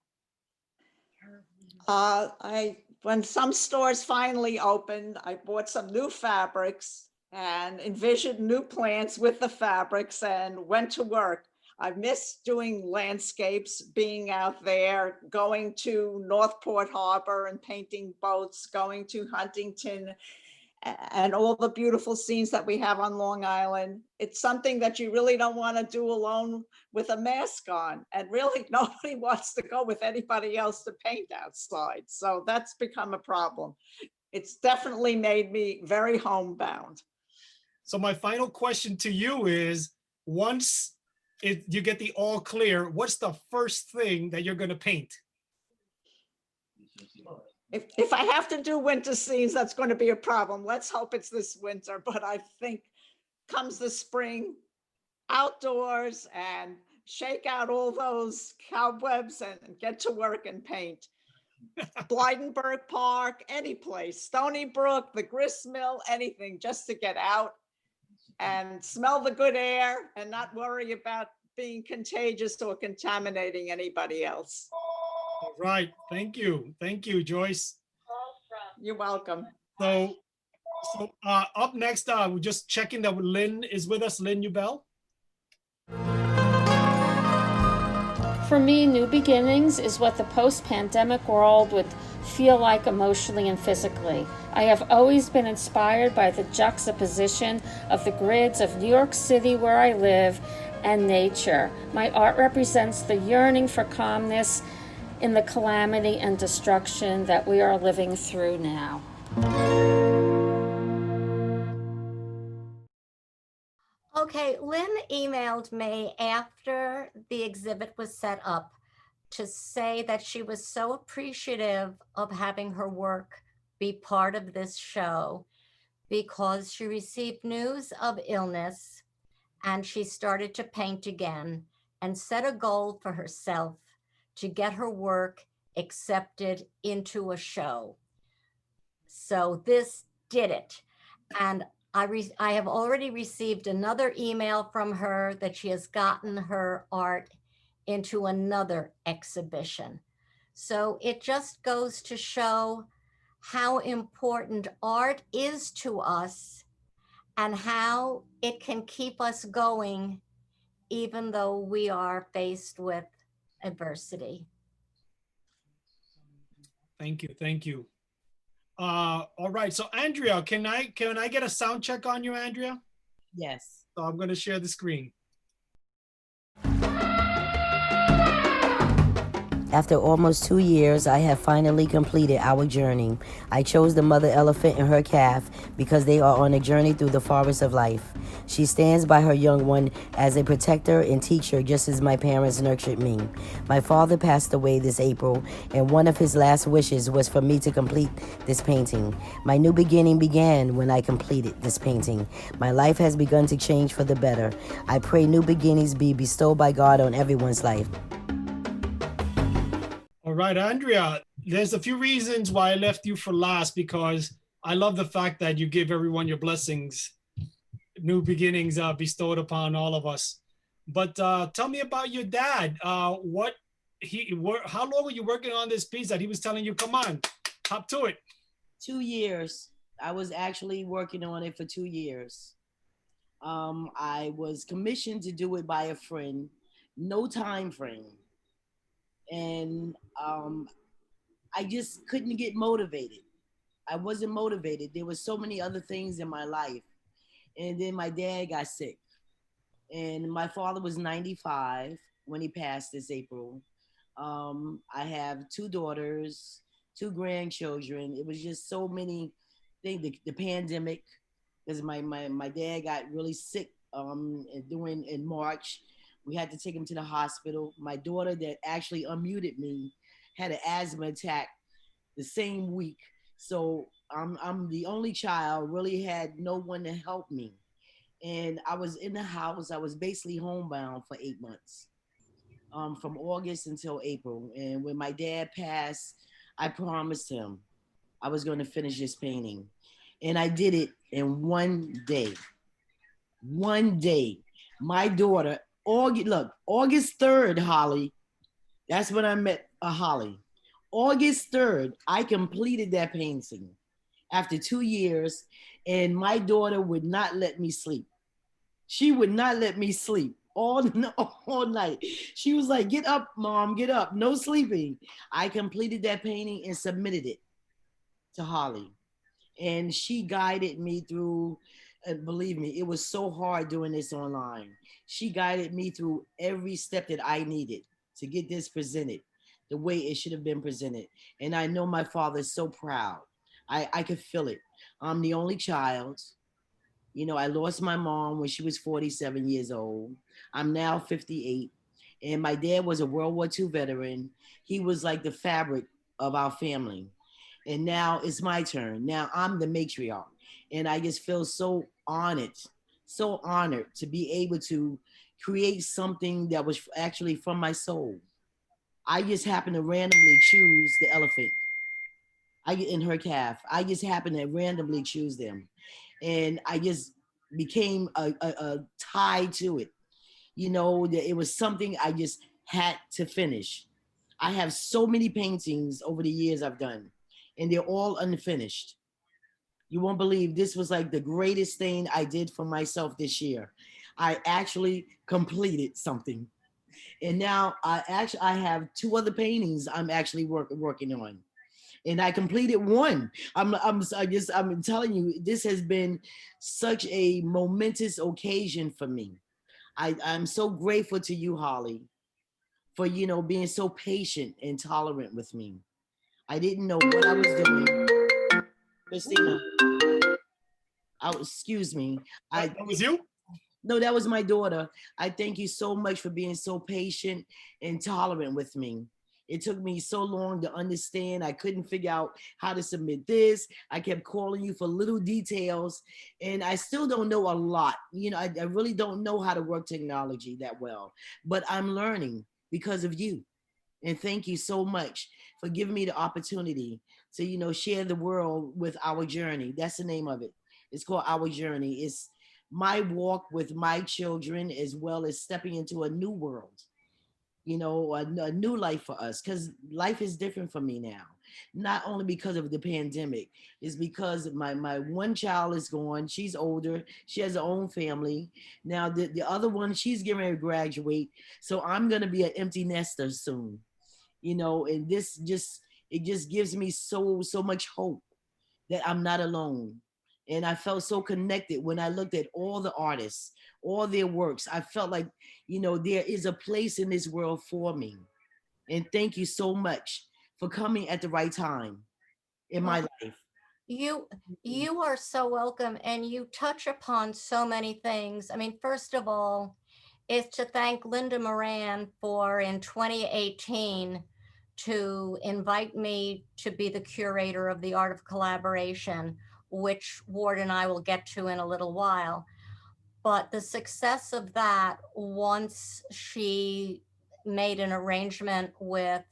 When some stores finally opened, I bought some new fabrics and envisioned new plants with the fabrics and went to work. I miss doing landscapes, being out there, going to Northport Harbor and painting boats, going to Huntington, and all the beautiful scenes that we have on Long Island. It's something that you really don't want to do alone with a mask on. And really nobody wants to go with anybody else to paint outside. So that's become a problem. It's definitely made me very homebound. So my final question to you is, once you get the all clear, what's the first thing that you're going to paint? If I have to do winter scenes, that's going to be a problem. Let's hope it's this winter, but I think comes the spring, outdoors and shake out all those cobwebs and get to work and paint. Blydenburg Park, any place, Stony Brook, the grist mill, anything, just to get out and smell the good air and not worry about being contagious or contaminating anybody else. All right. Thank you. Thank you, Joyce. You're welcome. So up next, we're just checking that Lynn is with us. Lynn Ubell. For me, new beginnings is what the post-pandemic world would feel like emotionally and physically. I have always been inspired by the juxtaposition of the grids of New York City, where I live, and nature. My art represents the yearning for calmness in the calamity and destruction that we are living through now. Okay, Lynn emailed me after the exhibit was set up to say that she was so appreciative of having her work be part of this show because she received news of illness and she started to paint again and set a goal for herself to get her work accepted into a show. So this did it. And I have already received another email from her that she has gotten her art into another exhibition. So it just goes to show how important art is to us and how it can keep us going even though we are faced with adversity. Thank you. Thank you. All right. So Andrea, can I get a sound check on you, Andrea? Yes. So I'm going to share the screen. After almost 2 years, I have finally completed our journey. I chose the mother elephant and her calf because they are on a journey through the forest of life. She stands by her young one as a protector and teacher, just as my parents nurtured me. My father passed away this April, and one of his last wishes was for me to complete this painting. My new beginning began when I completed this painting. My life has begun to change for the better. I pray new beginnings be bestowed by God on everyone's life. All right, Andrea, there's a few reasons why I left you for last because I love the fact that you give everyone your blessings, new beginnings bestowed upon all of us. But tell me about your dad. How long were you working on this piece that he was telling you, come on, hop to it? 2 years. I was actually working on it for 2 years. I was commissioned to do it by a friend, no time frame. And I just couldn't get motivated. I wasn't motivated. There were so many other things in my life. And then my dad got sick. And my father was 95 when he passed this April. I have 2 daughters, 2 grandchildren. It was just so many things. The pandemic, because my dad got really sick in March. We had to take him to the hospital. My daughter that actually unmuted me had an asthma attack the same week. So I'm the only child, really had no one to help me. And I was in the house. I was basically homebound for 8 months, from August until April. And when my dad passed, I promised him I was going to finish this painting. And I did it in one day. One day. My daughter, August 3rd, Holly, that's when I met Holly. August 3rd, I completed that painting after 2 years, and my daughter would not let me sleep. She would not let me sleep all night. She was like, get up, Mom, get up, no sleeping. I completed that painting and submitted it to Holly. And she guided me through, believe me, it was so hard doing this online. She guided me through every step that I needed to get this presented the way it should have been presented. And I know my father is so proud. I could feel it. I'm the only child. You know, I lost my mom when she was 47 years old. I'm now 58. And my dad was a World War II veteran. He was like the fabric of our family. And now it's my turn. Now I'm the matriarch. And I just feel so honored to be able to create something that was actually from my soul. I just happened to randomly choose the elephant. In her calf. I just happened to randomly choose them. And I just became a tie to it. You know, that it was something I just had to finish. I have so many paintings over the years I've done, and they're all unfinished. You won't believe this was like the greatest thing I did for myself this year. I actually completed something. And now I have two other paintings I'm actually working on. And I completed one. I'm telling you, this has been such a momentous occasion for me. I'm so grateful to you, Holly, for being so patient and tolerant with me. I didn't know what I was doing. Christina, excuse me. That was you? No, that was my daughter. I thank you so much for being so patient and tolerant with me. It took me so long to understand. I couldn't figure out how to submit this. I kept calling you for little details, and I still don't know a lot. I really don't know how to work technology that well, but I'm learning because of you. And thank you so much for giving me the opportunity to, share the world with Our Journey. That's the name of it. It's called Our Journey. It's my walk with my children, as well as stepping into a new world, a new life for us, because life is different for me now. Not only because of the pandemic, it's because my one child is gone. She's older. She has her own family. Now the other one, she's getting ready to graduate. So I'm going to be an empty nester soon, and it just gives me so much hope that I'm not alone. And I felt so connected when I looked at all the artists, all their works. I felt like, there is a place in this world for me. And thank you so much for coming at the right time in my life. You are so welcome, and you touch upon so many things. I mean, first of all, is to thank Linda Moran for, in 2018, to invite me to be the curator of the Art of Collaboration, which Ward and I will get to in a little while. But the success of that, once she made an arrangement with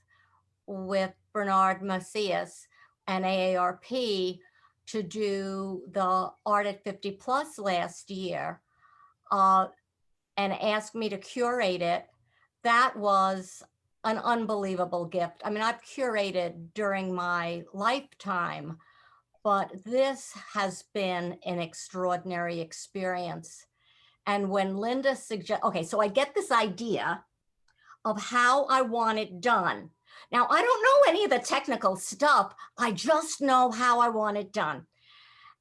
Bernard Macias and AARP to do the Art at 50 Plus last year, and asked me to curate it, that was an unbelievable gift. I mean, I've curated during my lifetime, but this has been an extraordinary experience. And when Linda okay, so I get this idea of how I want it done. Now, I don't know any of the technical stuff. I just know how I want it done.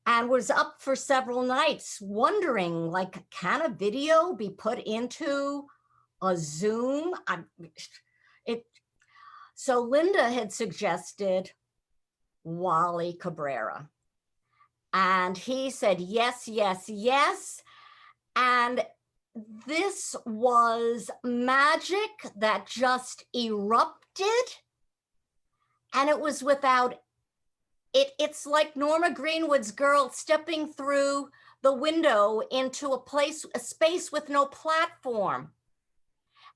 And was up for several nights wondering, like, can a video be put into a Zoom? So Linda had suggested Waldo Cabrera. And he said, yes, yes, yes. And this was magic that just erupted. And it was without it. It's like Norma Greenwood's girl stepping through the window into a space with no platform.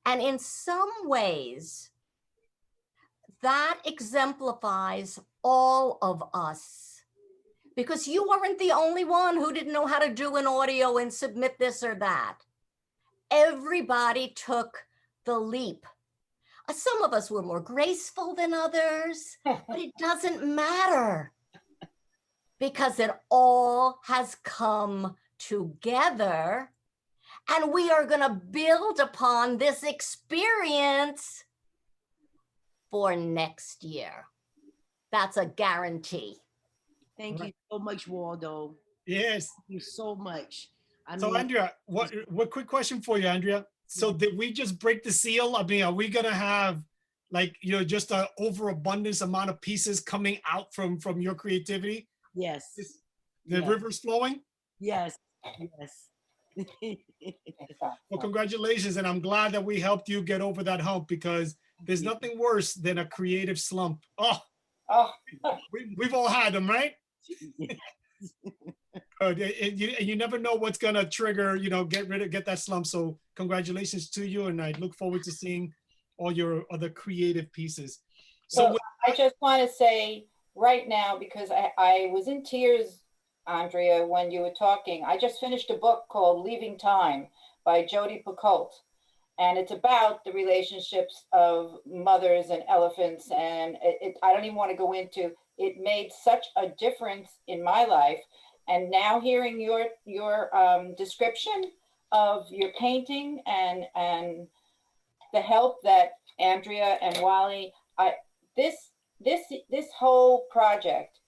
And in some ways, that exemplifies all of us, because you weren't the only one who didn't know how to do an audio and submit this or that. Everybody took the leap. Some of us were more graceful than others, but it doesn't matter, because it all has come together, and we are going to build upon this experience for next year. That's a guarantee. Thank you so much, Waldo. Yes. Thank you so much. So Andrea, what quick question for you, Andrea. So did we just break the seal? I mean, are we gonna have, like, just an overabundance amount of pieces coming out from your creativity? Yes. The river's flowing? Yes. Yes. Well, congratulations. And I'm glad that we helped you get over that hump, because there's nothing worse than a creative slump. Oh, Oh, We've all had them, right? You never know what's gonna trigger, get that slump. So congratulations to you, and I look forward to seeing all your other creative pieces. So well, I just want to say right now, because I was in tears, Andrea, when you were talking. I just finished a book called Leaving Time by Jodi Picoult. And it's about the relationships of mothers and elephants. And I don't even want to go into it. Made such a difference in my life. And now hearing your description of your painting and the help that Andrea and Wally, this whole project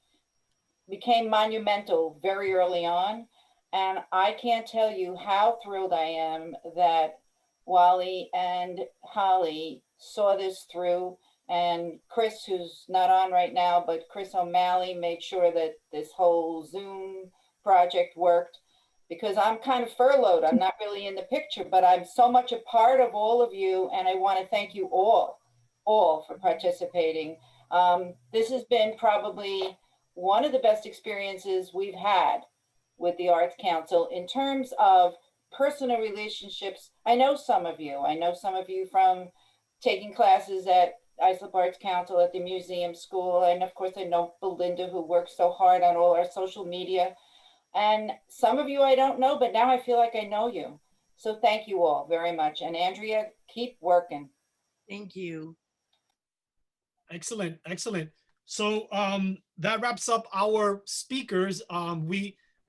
became monumental very early on. And I can't tell you how thrilled I am that Wally and Holly saw this through, and Chris, who's not on right now, but Chris O'Malley made sure that this whole Zoom project worked, because I'm kind of furloughed. I'm not really in the picture, but I'm so much a part of all of you, and I want to thank you all for participating. This has been probably one of the best experiences we've had with the Arts Council in terms of personal relationships. I know some of you from taking classes at Islip Arts Council at the museum school. And of course, I know Belinda, who works so hard on all our social media. And some of you I don't know, but now I feel like I know you. So thank you all very much. And Andrea, keep working. Thank you. Excellent, excellent. So that wraps up our speakers.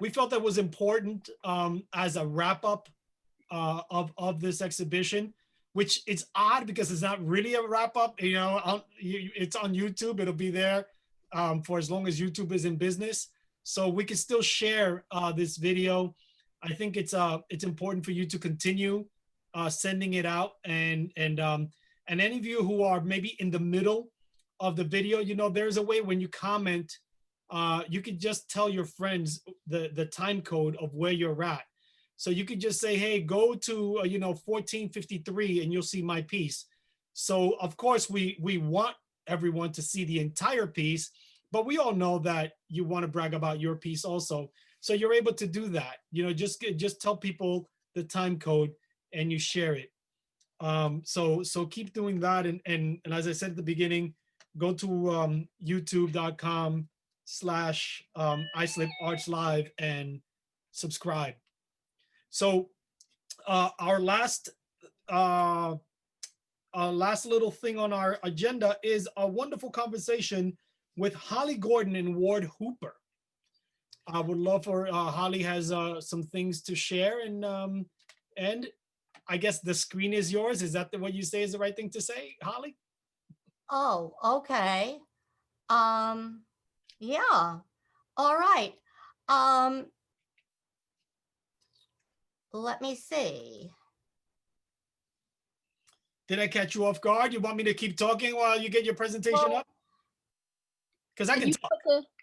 We felt that was important as a wrap up of this exhibition, which it's odd because it's not really a wrap up. It's on YouTube. It'll be there for as long as YouTube is in business. So we can still share this video. I think it's important for you to continue sending it out, and any of you who are maybe in the middle of the video, there's a way when you comment. You could just tell your friends the time code of where you're at. So you could just say, hey, go to 1453 and you'll see my piece. So of course we want everyone to see the entire piece, but we all know that you want to brag about your piece also. So you're able to do that. Just tell people the time code and you share it. So keep doing that. And as I said at the beginning, go to youtube.com/iSlipArtsLive and subscribe. So our last little thing on our agenda is a wonderful conversation with Holly Gordon and Ward Hooper. I would love for Holly has some things to share, and I guess the screen is yours. Is that what you say is the right thing to say, Holly? Oh, okay. Yeah. All right. Let me see. Did I catch you off guard? You want me to keep talking while you get your presentation up? Because I can talk.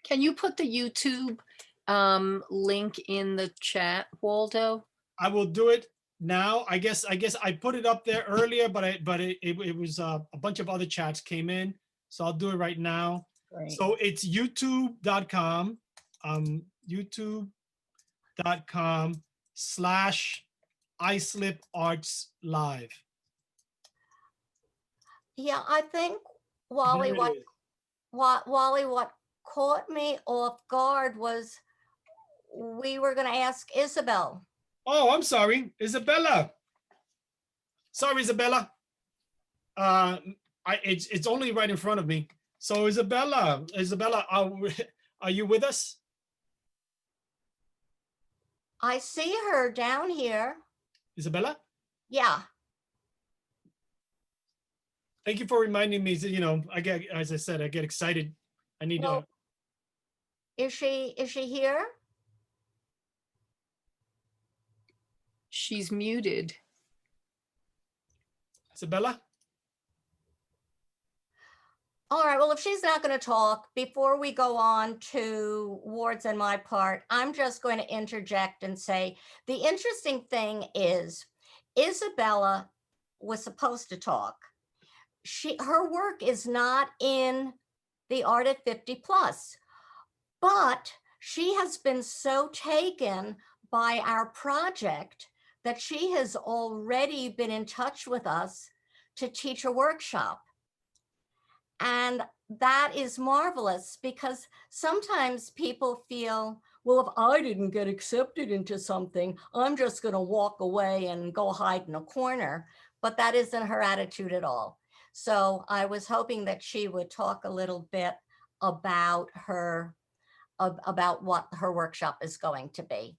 Can you put the YouTube link in the chat, Waldo? I will do it now. I guess I put it up there earlier, but it was a bunch of other chats came in, so I'll do it right now. Great. So it's youtube.com, youtube.com/iSlipArtsLive. Yeah, I think Wally, what caught me off guard was we were going to ask Isabel. Oh, I'm sorry, Isabella. Sorry, Isabella. It's only right in front of me. So Isabella, are you with us? I see her down here. Isabella? Yeah. Thank you for reminding me. As I said, I get excited. I need to. Is she here? She's muted. Isabella? All right, well, if she's not going to talk, before we go on to Ward's and my part, I'm just going to interject and say the interesting thing is Isabella was supposed to talk. Her work is not in the art at 50 plus. But she has been so taken by our project that she has already been in touch with us to teach a workshop. And that is marvelous, because sometimes people feel, well, if I didn't get accepted into something, I'm just going to walk away and go hide in a corner. But that isn't her attitude at all. So I was hoping that she would talk a little bit about about what her workshop is going to be.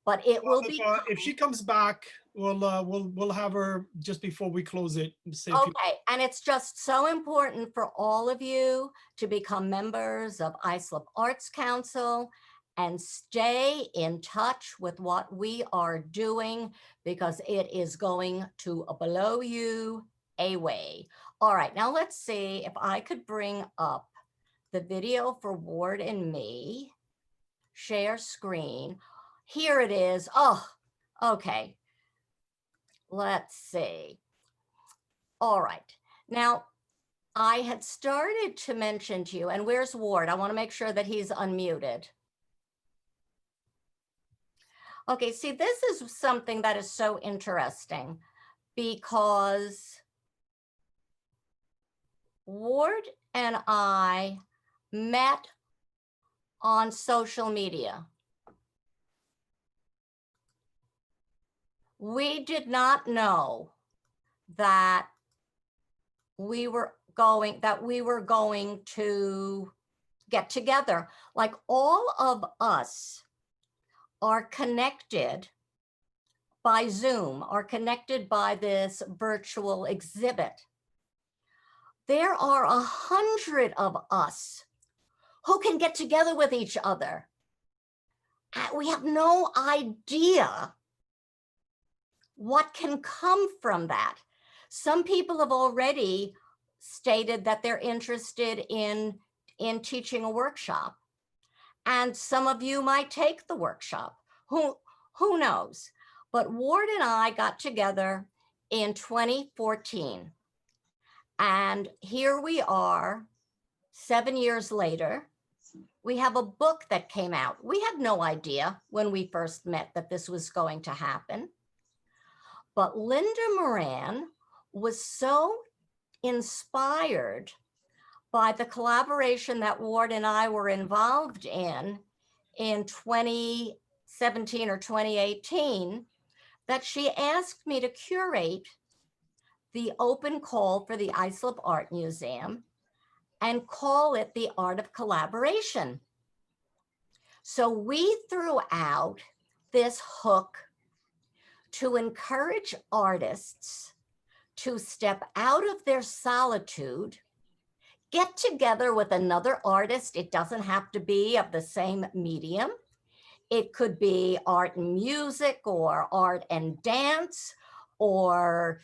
But it will be. If she comes back, we'll have her just before we close it. Say a few- Okay, and it's just so important for all of you to become members of Islip Arts Council and stay in touch with what we are doing, because it is going to blow you away. All right, now let's see if I could bring up the video for Ward and me. Share screen. Here it is. Oh, okay. Let's see. All right. Now, I had started to mention to you, and where's Ward? I want to make sure that he's unmuted. Okay, see, this is something that is so interesting, because Ward and I met on social media. We did not know that we were going to get together. Like, all of us are connected by Zoom, are connected by this virtual exhibit. There are 100 of us who can get together with each other. We have no idea what can come from that. Some people have already stated that they're interested in teaching a workshop, and some of you might take the workshop. Who knows? But Ward and I got together in 2014, and here we are 7 years later. We have a book that came out. We had no idea when we first met that this was going to happen. But Linda Moran was so inspired by the collaboration that Ward and I were involved in 2017 or 2018, that she asked me to curate the open call for the Islip Art Museum and call it the Art of Collaboration. So we threw out this hook to encourage artists to step out of their solitude, get together with another artist. It doesn't have to be of the same medium. It could be art and music, or art and dance, or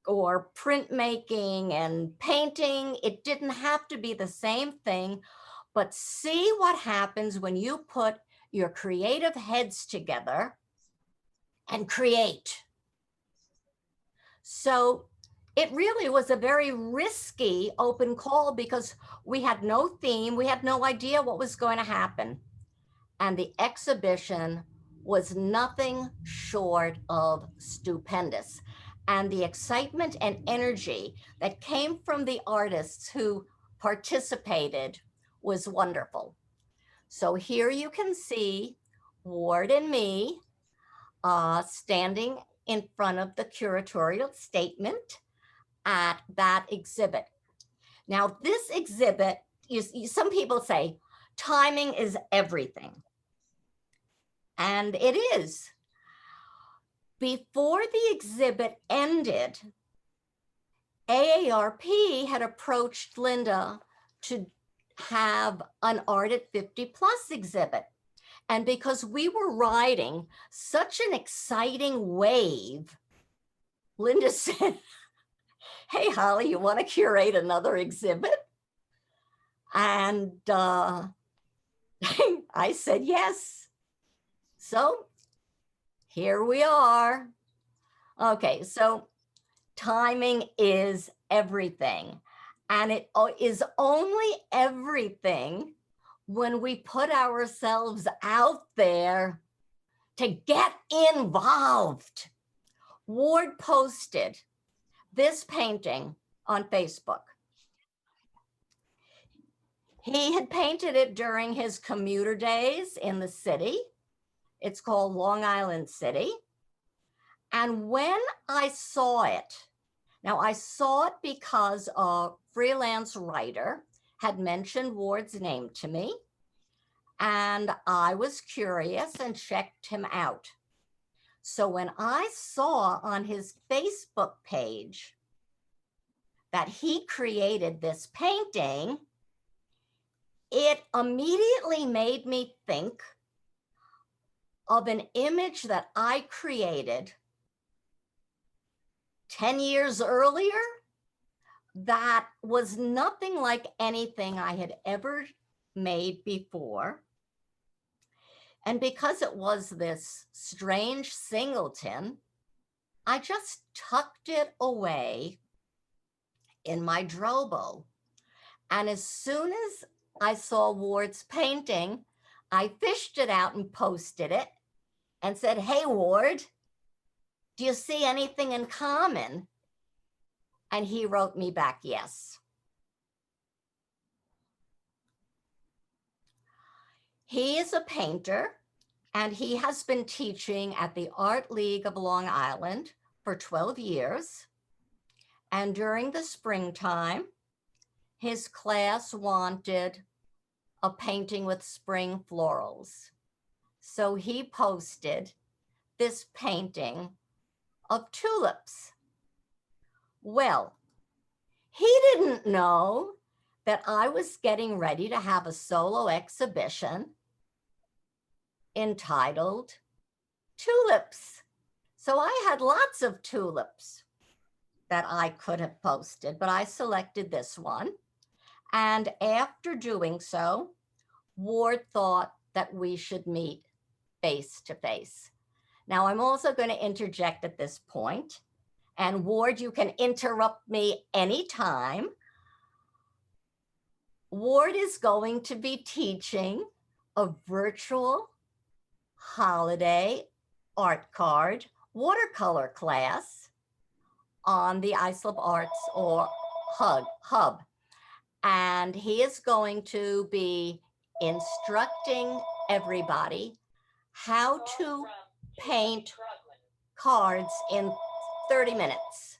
printmaking and painting. It didn't have to be the same thing, but see what happens when you put your creative heads together and create. So it really was a very risky open call, because we had no theme. We had no idea what was going to happen. And the exhibition was nothing short of stupendous. And the excitement and energy that came from the artists who participated was wonderful. So here you can see Ward and me standing in front of the curatorial statement at that exhibit. Now, this exhibit, some people say timing is everything. And it is. Before the exhibit ended, AARP had approached Linda to have an Art at 50 Plus exhibit. And because we were riding such an exciting wave, Linda said, hey, Holly, you want to curate another exhibit? And I said yes. So here we are. Okay, so timing is everything. And it is only everything when we put ourselves out there to get involved. Ward posted this painting on Facebook. He had painted it during his commuter days in the city. It's called Long Island City. And when I saw it, now I saw it because a freelance writer had mentioned Ward's name to me, and I was curious and checked him out. So when I saw on his Facebook page that he created this painting, it immediately made me think of an image that I created 10 years earlier that was nothing like anything I had ever made before. And because it was this strange singleton, I just tucked it away in my Drobo. And as soon as I saw Ward's painting, I fished it out and posted it and said, "Hey, Ward, do you see anything in common?" And he wrote me back, yes. He is a painter, and he has been teaching at the Art League of Long Island for 12 years. And during the springtime, his class wanted a painting with spring florals. So he posted this painting of tulips. Well, he didn't know that I was getting ready to have a solo exhibition entitled Tulips. So I had lots of tulips that I could have posted, but I selected this one. And after doing so, Ward thought that we should meet face to face. Now, I'm also going to interject at this point, and Ward, you can interrupt me anytime. Ward is going to be teaching a virtual holiday art card watercolor class on the Islip Arts or Hub. And he is going to be instructing everybody how to paint cards in 30 minutes.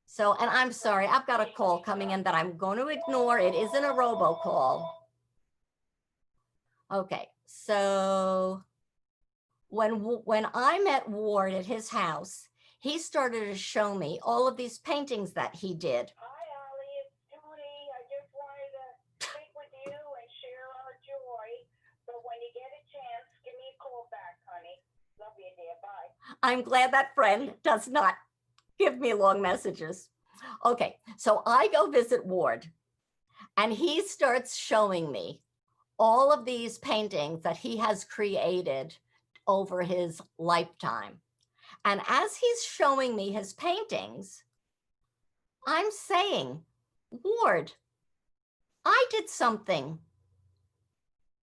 So, and I'm sorry, I've got a call coming in that I'm going to ignore. It isn't a robocall. Okay, so when I met Ward at his house, he started to show me all of these paintings that he did. Hi, Ollie, it's Judy. I just wanted to speak with you and share our joy. So when you get a chance, give me a call back, honey. Love you, dear. Bye. I'm glad that friend does not give me long messages. Okay, so I go visit Ward, and he starts showing me all of these paintings that he has created over his lifetime. And as he's showing me his paintings, I'm saying, Ward, I did something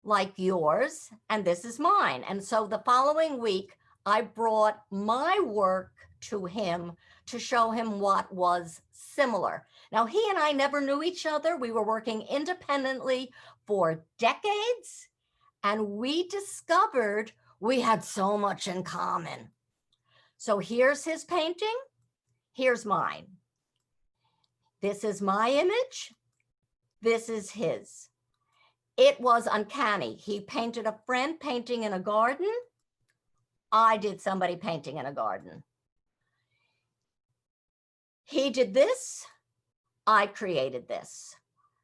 like yours, and this is mine. And so the following week, I brought my work to him to show him what was similar. Now, he and I never knew each other. We were working independently for decades, and we discovered we had so much in common. So here's his painting. Here's mine. This is my image. This is his. It was uncanny. He painted a friend painting in a garden. I did somebody painting in a garden. He did this. I created this.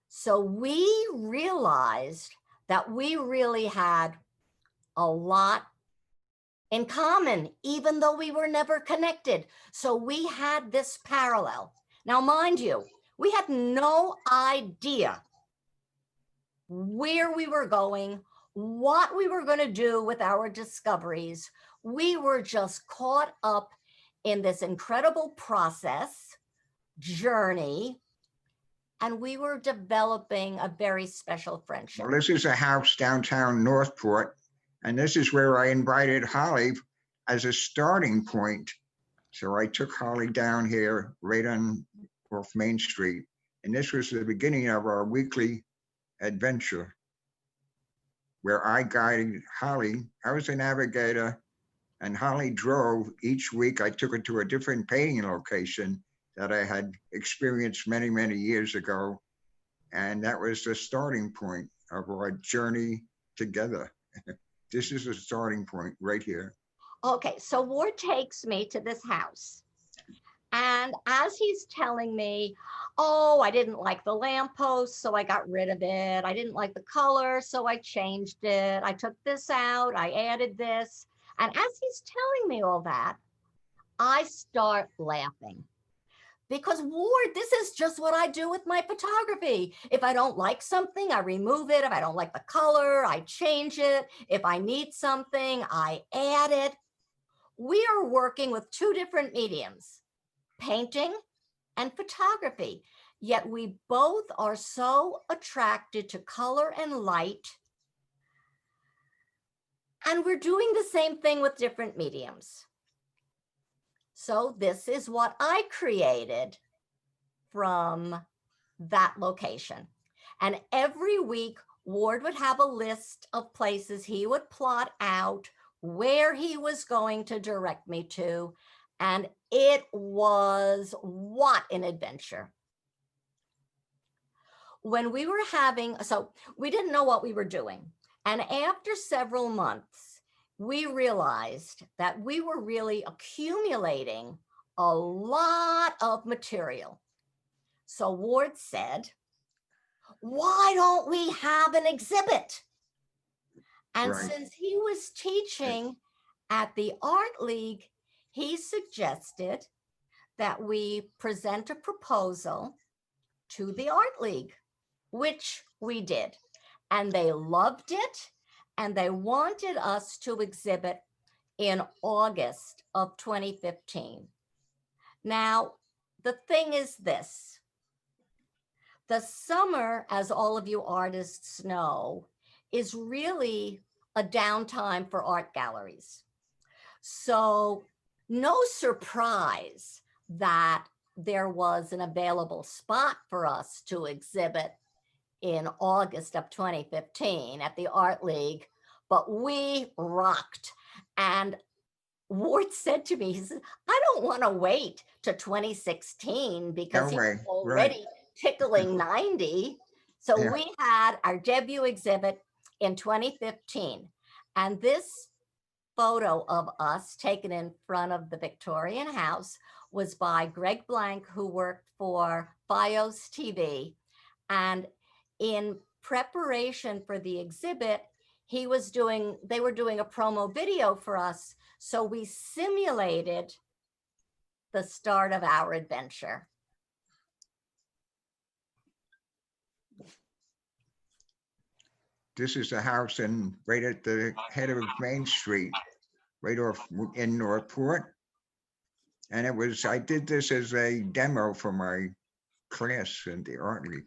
So we realized that we really had a lot in common, even though we were never connected. So we had this parallel. Now, mind you, we had no idea where we were going, what we were going to do with our discoveries. We were just caught up in this incredible process, journey, and we were developing a very special friendship. Well, this is a house downtown Northport, and this is where I invited Holly as a starting point. So I took Holly down here right on off Main Street, and this was the beginning of our weekly adventure where I guided Holly. I was a navigator, and Holly drove. Each week I took her to a different painting location that I had experienced many, many years ago. And that was the starting point of our journey together. This is the starting point right here. Okay, so Ward takes me to this house. And as he's telling me, oh, I didn't like the lamppost, so I got rid of it. I didn't like the color, so I changed it. I took this out, I added this. And as he's telling me all that, I start laughing. Because Ward, this is just what I do with my photography. If I don't like something, I remove it. If I don't like the color, I change it. If I need something, I add it. We are working with two different mediums, painting and photography, yet we both are so attracted to color and light. And we're doing the same thing with different mediums. So this is what I created from that location. And every week, Ward would have a list of places he would plot out where he was going to direct me to. And it was what an adventure. When we were having, so we didn't know what we were doing. And after several months, we realized that we were really accumulating a lot of material. So Ward said, why don't we have an exhibit? And Right. since he was teaching at the Art League, he suggested that we present a proposal to the Art League, which we did. And they loved it. And they wanted us to exhibit in August of 2015. Now, the thing is this. The summer, as all of you artists know, is really a downtime for art galleries. So no surprise that there was an available spot for us to exhibit in August of 2015 at the Art League, but we rocked. And Ward said to me, he said, I don't want to wait to 2016 because No he's way. already Right. tickling 90. So Yeah. we had our debut exhibit in 2015. And this photo of us taken in front of the Victorian House was by Greg Blank, who worked for FiOS TV. And in preparation for the exhibit, they were doing a promo video for us. So we simulated the start of our adventure. This is the house right at the head of Main Street, right off in Northport. And I did this as a demo for my class in the Art League.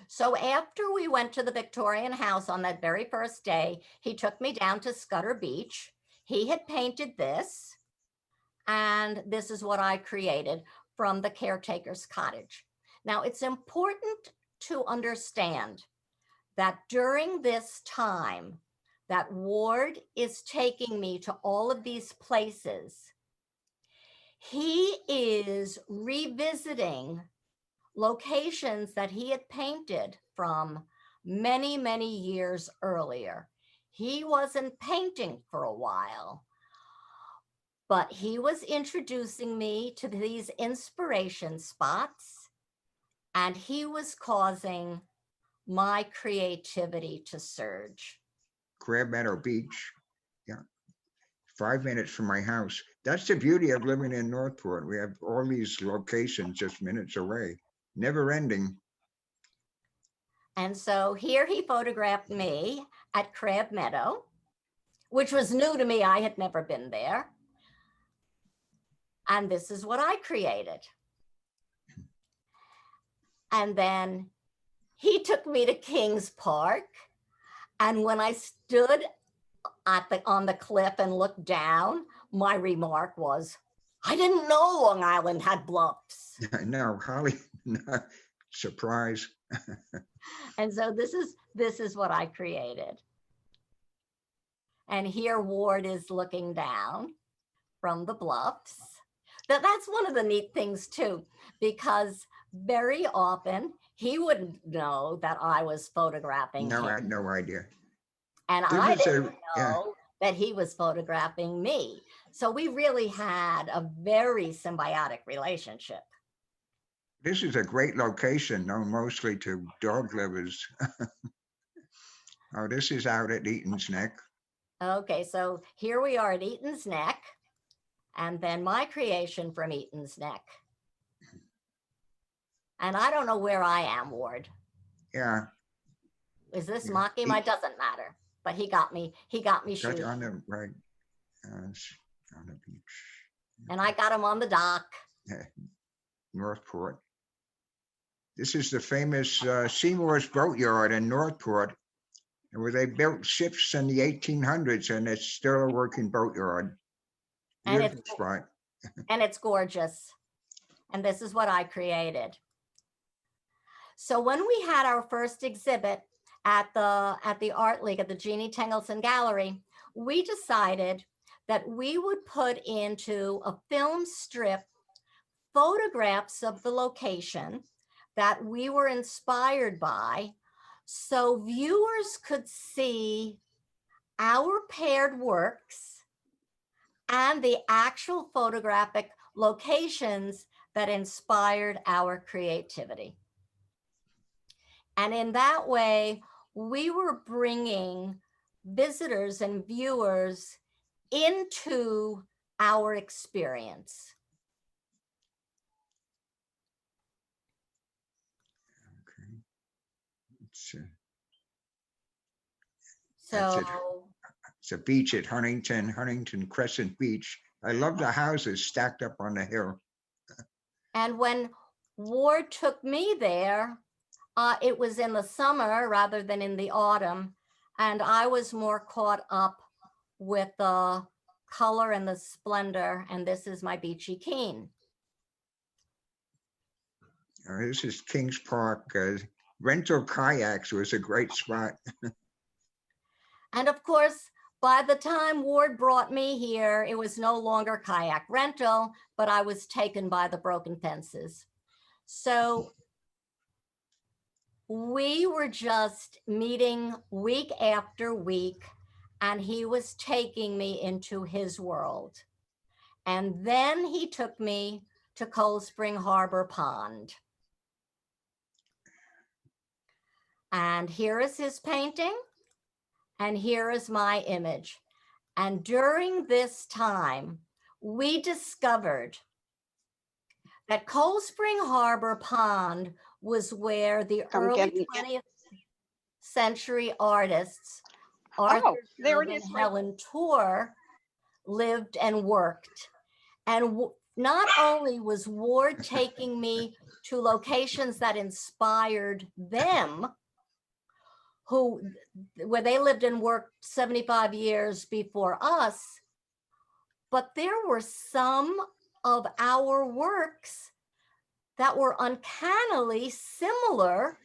So after we went to the Victorian House on that very first day, he took me down to Scudder Beach. He had painted this, and this is what I created from the caretaker's cottage. Now, it's important to understand that during this time that Ward is taking me to all of these places, he is revisiting locations that he had painted from many, many years earlier. He wasn't painting for a while, but he was introducing me to these inspiration spots, and he was causing my creativity to surge. Crab Meadow Beach, yeah, 5 minutes from my house. That's the beauty of living in Northport. We have all these locations just minutes away, never ending. And so here he photographed me at Crab Meadow, which was new to me. I had never been there. And this is what I created. And then he took me to Kings Park. And when I stood on the cliff and looked down, my remark was, I didn't know Long Island had bluffs. No, Holly, no, surprise. And so this is what I created. And here Ward is looking down from the bluffs. That's one of the neat things too, because very often he wouldn't know that I was photographing No, him. I had no idea. And This I is a- didn't yeah. know that he was photographing me. So we really had a very symbiotic relationship. This is a great location, known mostly to dog lovers. Oh, this is out at Eaton's Neck. Okay, so here we are at Eaton's Neck, and then my creation from Eaton's Neck. And I don't know where I am, Ward. Yeah. Is this Yeah. mocking? It doesn't matter. But he got me Got shooting. on the right, it's on the beach, And I got him on the dock. Northport. This is the famous Seymour's Boatyard in Northport, where they built ships in the 1800s, and it's still a working boatyard. And Beautiful spot. And it's gorgeous. And this is what I created. So when we had our first exhibit at the Art League at the Jeannie Tengelson Gallery, we decided that we would put into a film strip photographs of the location that we were inspired by, so viewers could see our paired works and the actual photographic locations that inspired our creativity. And in that way, we were bringing visitors and viewers into our experience. Okay. It's, So it's a beach at Huntington Crescent Beach. I love the houses stacked up on the hill. and when Ward took me there, it was in the summer rather than in the autumn. And I was more caught up with the color and the splendor. And this is my beachy keen. This is Kings Park. Rental kayaks was a great spot. And of course, by the time Ward brought me here, it was no longer kayak rental, but I was taken by the broken fences. So we were just meeting week after week, and he was taking me into his world. And then he took me to Cold Spring Harbor Pond. And here is his painting, and here is my image. And during this time, we discovered that Cold Spring Harbor Pond was where the early 20th century artists, Arthur there it Dove is, and right. Helen Tour, lived and worked. And not only was Ward taking me to locations that inspired them, where they lived and worked 75 years before us, but there were some of our works that were uncannily similar.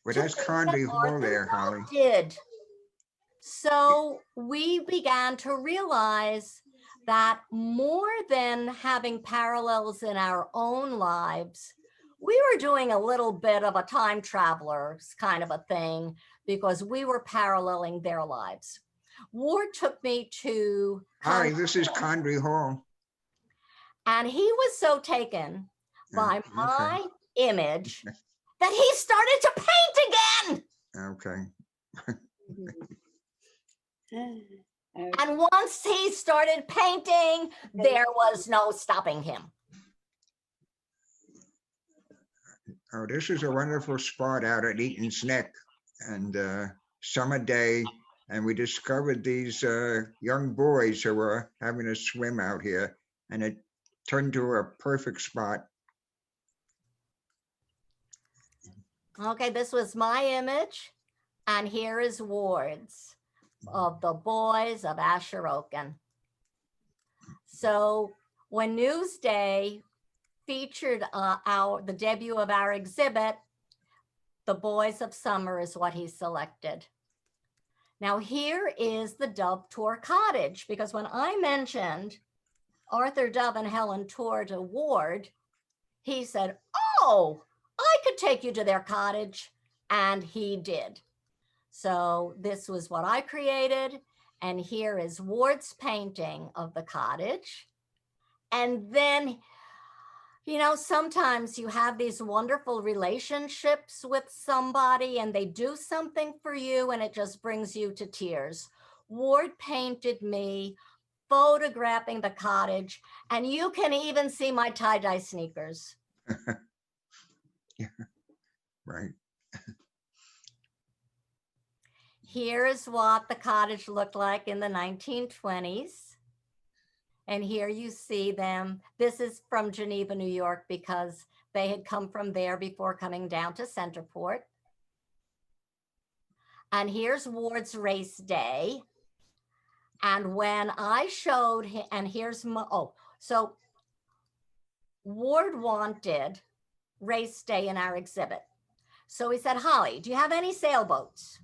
Well, to that's things Condy that Hall Arthur there, Dove Holly. did. So we began to realize that more than having parallels in our own lives, we were doing a little bit of a time traveler's kind of a thing, because we were paralleling their lives. Ward took me to Hi, this is Condy Hall. and he was so taken by okay. my image that he started to paint again. Okay. And once he started painting, there was no stopping him. Oh, this is a wonderful spot out at Eaton's Neck, and summer day, and we discovered these young boys who were having a swim out here, and it turned to a perfect spot. Okay, this was my image. And here is Ward's of the boys of Asheroken. So when Newsday featured the debut of our exhibit, The Boys of Summer is what he selected. Now here is the Dove Tour Cottage, because when I mentioned Arthur Dove and Helen Tour to Ward, he said, oh, I could take you to their cottage, and he did. So this was what I created, and here is Ward's painting of the cottage. And then, you know, sometimes you have these wonderful relationships with somebody and they do something for you and it just brings you to tears. Ward painted me photographing the cottage, and you can even see my tie-dye sneakers. Yeah, right. Here is what the cottage looked like in the 1920s. And here you see them. This is from Geneva, New York, because they had come from there before coming down to Centerport. And here's Ward's race day. And when I showed him, and here's my, so Ward wanted race day in our exhibit. So he said, Holly, do you have any sailboats?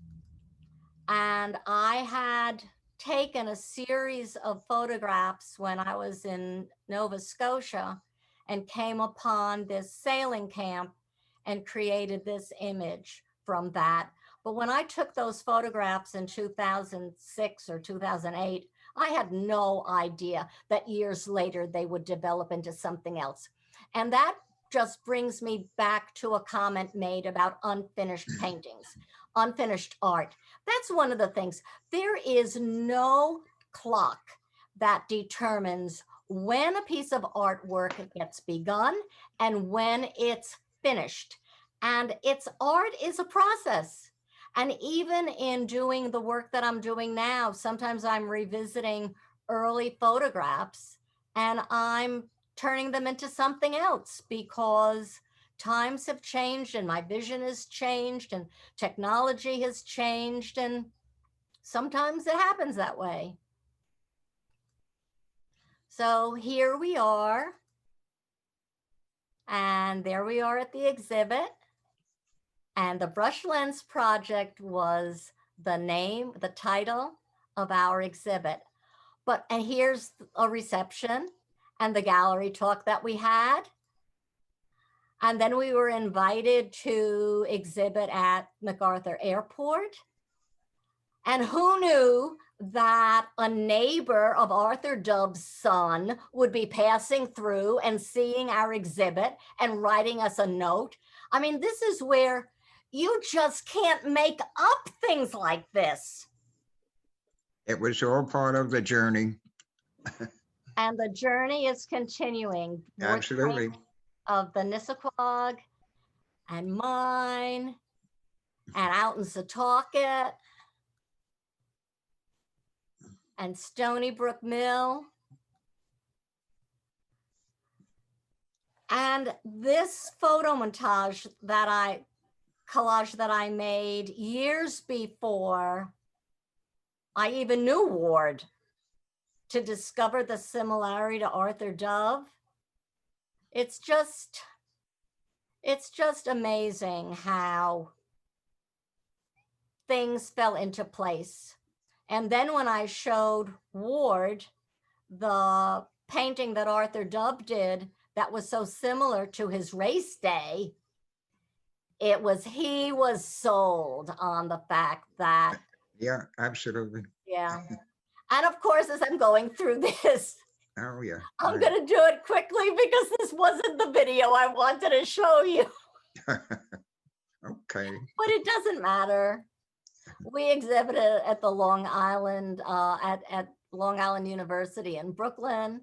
And I had taken a series of photographs when I was in Nova Scotia and came upon this sailing camp and created this image from that. But when I took those photographs in 2006 or 2008, I had no idea that years later they would develop into something else. And that just brings me back to a comment made about unfinished paintings, unfinished art. That's one of the things. There is no clock that determines when a piece of artwork gets begun and when it's finished. And art is a process. And even in doing the work that I'm doing now, sometimes I'm revisiting early photographs and I'm turning them into something else because times have changed and my vision has changed and technology has changed, and sometimes it happens that way. So here we are, and there we are at the exhibit. And the brush lens project was the title of our exhibit. And here's a reception and the gallery talk that we had. And then we were invited to exhibit at MacArthur Airport. And who knew that a neighbor of Arthur Dove's son would be passing through and seeing our exhibit and writing us a note? I mean, this is where you just can't make up things like this. It was all part of the journey. And the journey is continuing. Absolutely. Of the Nissaquag and mine and out in Setauket and Stony Brook Mill. And this photo collage that I made years before I even knew Ward, to discover the similarity to Arthur Dove. It's just amazing how things fell into place. And then when I showed Ward the painting that Arthur Dove did that was so similar to his race day, he was sold on the fact that. Yeah, absolutely. Yeah. And of course, as I'm going through this, oh yeah, I'm going to do it quickly because this wasn't the video I wanted to show you. Okay. But it doesn't matter. We exhibited at the Long Island, at Long Island University in Brooklyn.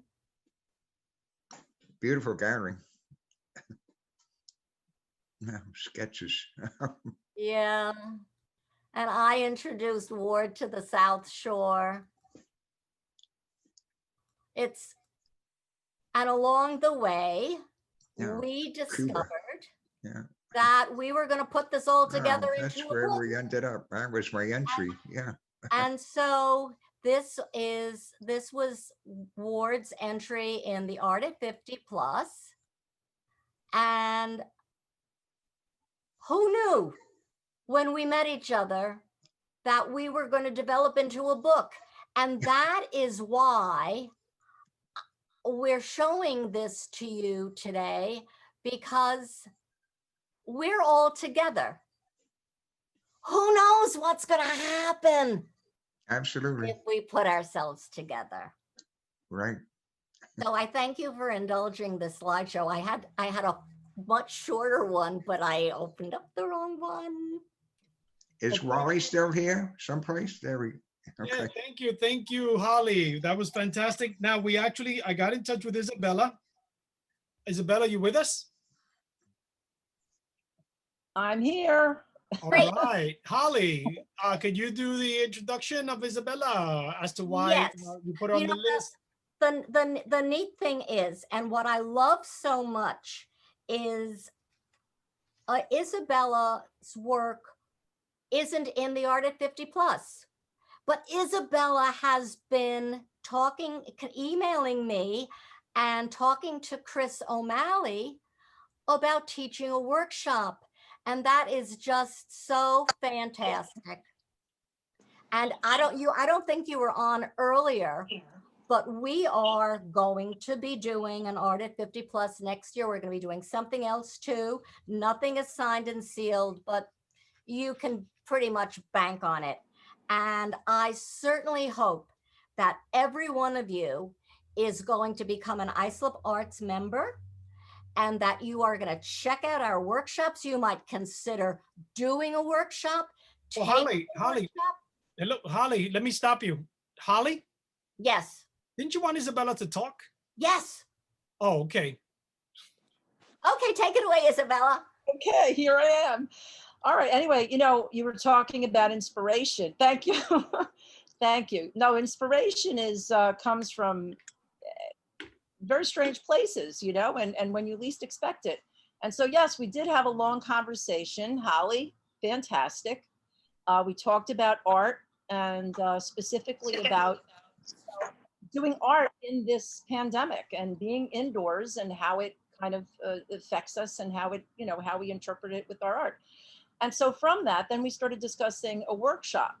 Beautiful gallery. No, sketches. Yeah. And I introduced Ward to the South Shore. And along the way, we discovered. Yeah, that we were going to put this all together Wow, that's into a where book. we ended up. That was my entry. Yeah. And so this was Ward's entry in the Art at 50 Plus. And who knew when we met each other that we were going to develop into a book? And that is why we're showing this to you today, because we're all together. Who knows what's going to happen Absolutely. if we put ourselves together? Right. So I thank you for indulging this slideshow. I had a much shorter one, but I opened up the wrong one. Is Wally still here someplace? There we Yeah, okay. thank you, Holly. That was fantastic. Now I got in touch with Isabella. Isabella, you with us? I'm here. All right, Holly, could you do the introduction of Isabella as to why Yes. you put her on the list? The neat thing is, and what I love so much is Isabella's work isn't in the Art at 50 Plus, but Isabella has been emailing me and talking to Chris O'Malley about teaching a workshop. And that is just so fantastic. And I don't think you were on earlier, but we are going to be doing an Art at 50 Plus next year. We're going to be doing something else too. Nothing is signed and sealed, but you can pretty much bank on it. And I certainly hope that every one of you is going to become an Islip Arts member, and that you are going to check out our workshops. You might consider doing a workshop. Well, Holly, hello, Holly, let me stop you. Holly? Yes. Didn't you want Isabella to talk? Yes. Oh, okay. Okay, take it away, Isabella. Okay, here I am. All right, anyway, you were talking about inspiration. Thank you. Thank you. No, inspiration comes from very strange places, and when you least expect it. And so, yes, we did have a long conversation. Holly, fantastic. We talked about art and specifically about doing art in this pandemic and being indoors and how it kind of affects us and how we interpret it with our art. And so from that, then we started discussing a workshop.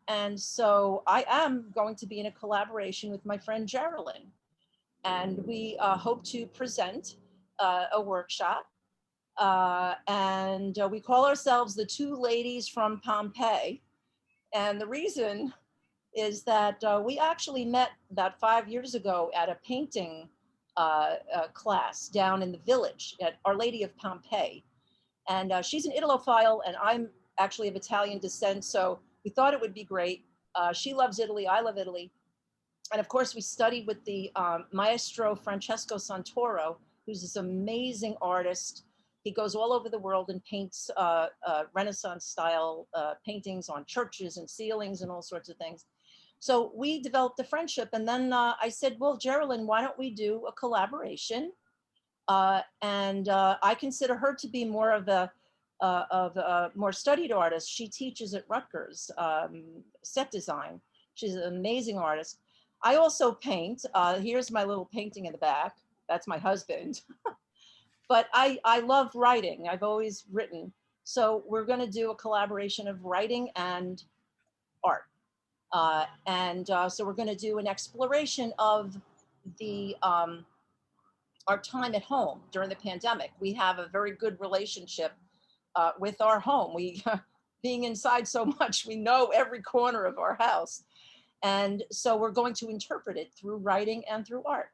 And so I am going to be in a collaboration with my friend Geraldine. And we hope to present a workshop. And we call ourselves the Two Ladies from Pompeii. And the reason is that we actually met about 5 years ago at a painting class down in the village at Our Lady of Pompeii. And she's an Italophile, and I'm actually of Italian descent. So we thought it would be great. She loves Italy, I love Italy. And of course, we studied with the maestro Francesco Santoro, who's this amazing artist. He goes all over the world and paints Renaissance style paintings on churches and ceilings and all sorts of things. So we developed a friendship. And then I said, well, Geraldine, why don't we do a collaboration? And I consider her to be more of a more studied artist. She teaches at Rutgers, set design. She's an amazing artist. I also paint. Here's my little painting in the back. That's my husband. But I love writing. I've always written. So we're going to do a collaboration of writing and art. So we're going to do an exploration of our time at home during the pandemic. We have a very good relationship with our home. Being inside so much, we know every corner of our house. And so we're going to interpret it through writing and through art.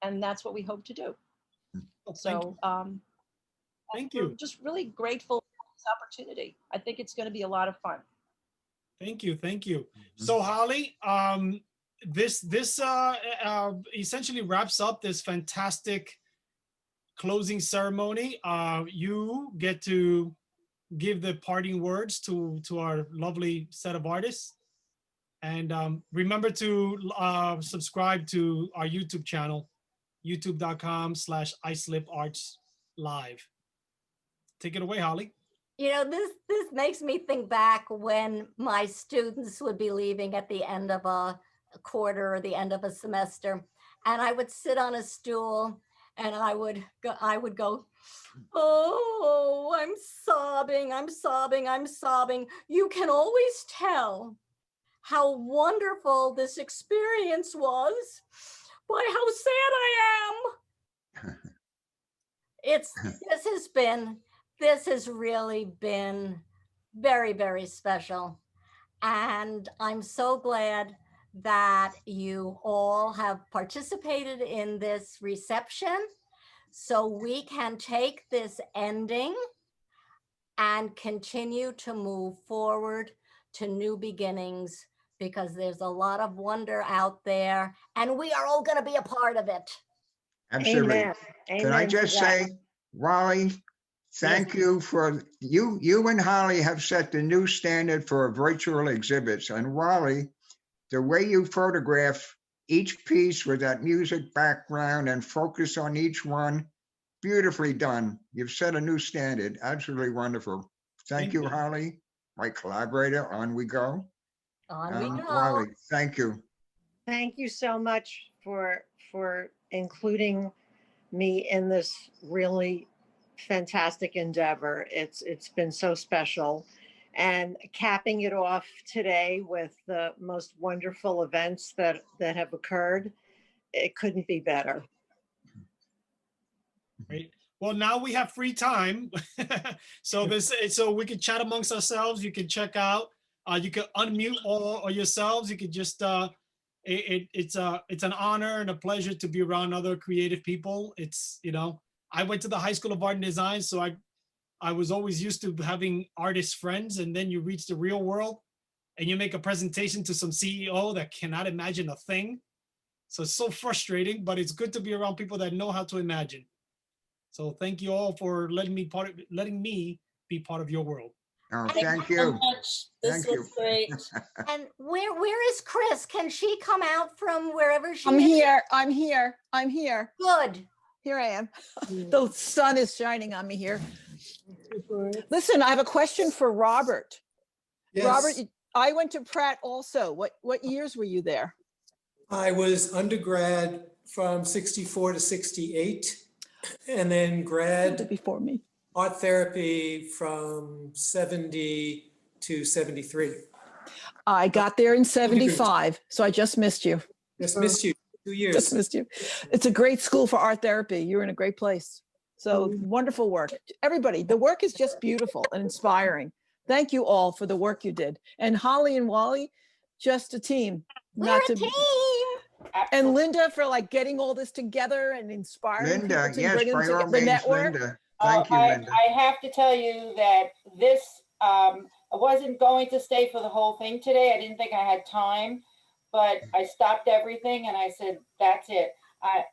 And that's what we hope to do. So thank you. We're just really grateful for this opportunity. I think it's going to be a lot of fun. Thank you. Thank you. So Holly, this essentially wraps up this fantastic closing ceremony. You get to give the parting words to our lovely set of artists. And remember to subscribe to our YouTube channel, youtube.com/islipartslive. Take it away, Holly. You know, this makes me think back when my students would be leaving at the end of a quarter or the end of a semester, and I would sit on a stool and I would go, oh, I'm sobbing, I'm sobbing, I'm sobbing. You can always tell how wonderful this experience was by how sad I am. This has really been very, very special. And I'm so glad that you all have participated in this reception so we can take this ending and continue to move forward to new beginnings, because there's a lot of wonder out there and we are all going to be a part of it. Absolutely. Amen. Can I Amen to just that. say, Wally, thank you for, you and Holly have set the new standard for virtual exhibits. And Wally, the way you photograph each piece with that music background and focus on each one, beautifully done. You've set a new standard. Absolutely wonderful. Thank you, Holly, my collaborator. On we go. On we go. Wally, thank you. Thank you so much for including me in this really fantastic endeavor. It's been so special, and capping it off today with the most wonderful events that have occurred. It couldn't be better. Right. Well, now we have free time, so we can chat amongst ourselves. You can check out. You can unmute all yourselves. You could just. It's an honor and a pleasure to be around other creative people. It's, you know, I went to the High School of Art and Design, so I was always used to having artist friends, and then you reach the real world and you make a presentation to some CEO that cannot imagine a thing. So it's so frustrating, but it's good to be around people that know how to imagine. So thank you all for letting me be part of your world. Oh, thank you. This was great. And where is Chris? Can she come out from wherever she I'm is? here. I'm here. I'm here. Good. Here I am. The sun is shining on me here. Listen, I have a question for Robert. Yes. Robert, I went to Pratt also. What years were you there? I was undergrad from 64 to 68, and then grad before me. Art therapy from 70 to 73. I got there in 75, so I just missed you. Just missed you. 2 years. Just missed you. It's a great school for art therapy. You're in a great place. So wonderful work. Everybody, the work is just beautiful and inspiring. Thank you all for the work you did. And Holly and Wally, just a team. We're a team. And Linda for like getting all this together and inspiring Linda, people to yes, bring them by all together. The means, network. Linda. Thank you, Linda. I have to tell you that this, I wasn't going to stay for the whole thing today. I didn't think I had time, but I stopped everything and I said, that's it.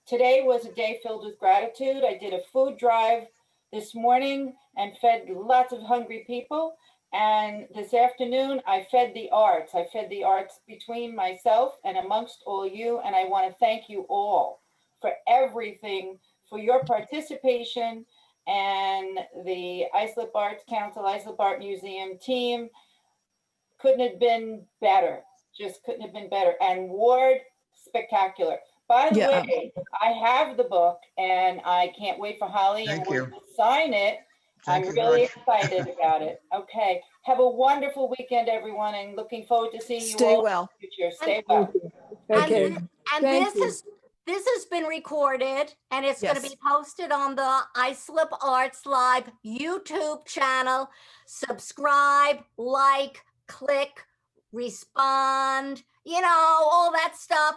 Today was a day filled with gratitude. I did a food drive this morning and fed lots of hungry people. And this afternoon, I fed the arts. I fed the arts between myself and amongst all you. And I want to thank you all for everything, for your participation, and the Islip Arts Council, Islip Art Museum team. Couldn't have been better. Just couldn't have been better. And Ward, spectacular. By the way, I have the book and I can't wait for Holly and Ward to sign it. I'm really excited about it. Okay. Have a wonderful weekend, everyone, and looking forward to seeing you all well. in the future. Stay well. Okay. And this has been recorded and it's going to be posted on the Islip Arts Live YouTube channel. Subscribe, like, click, respond, you know, all that stuff.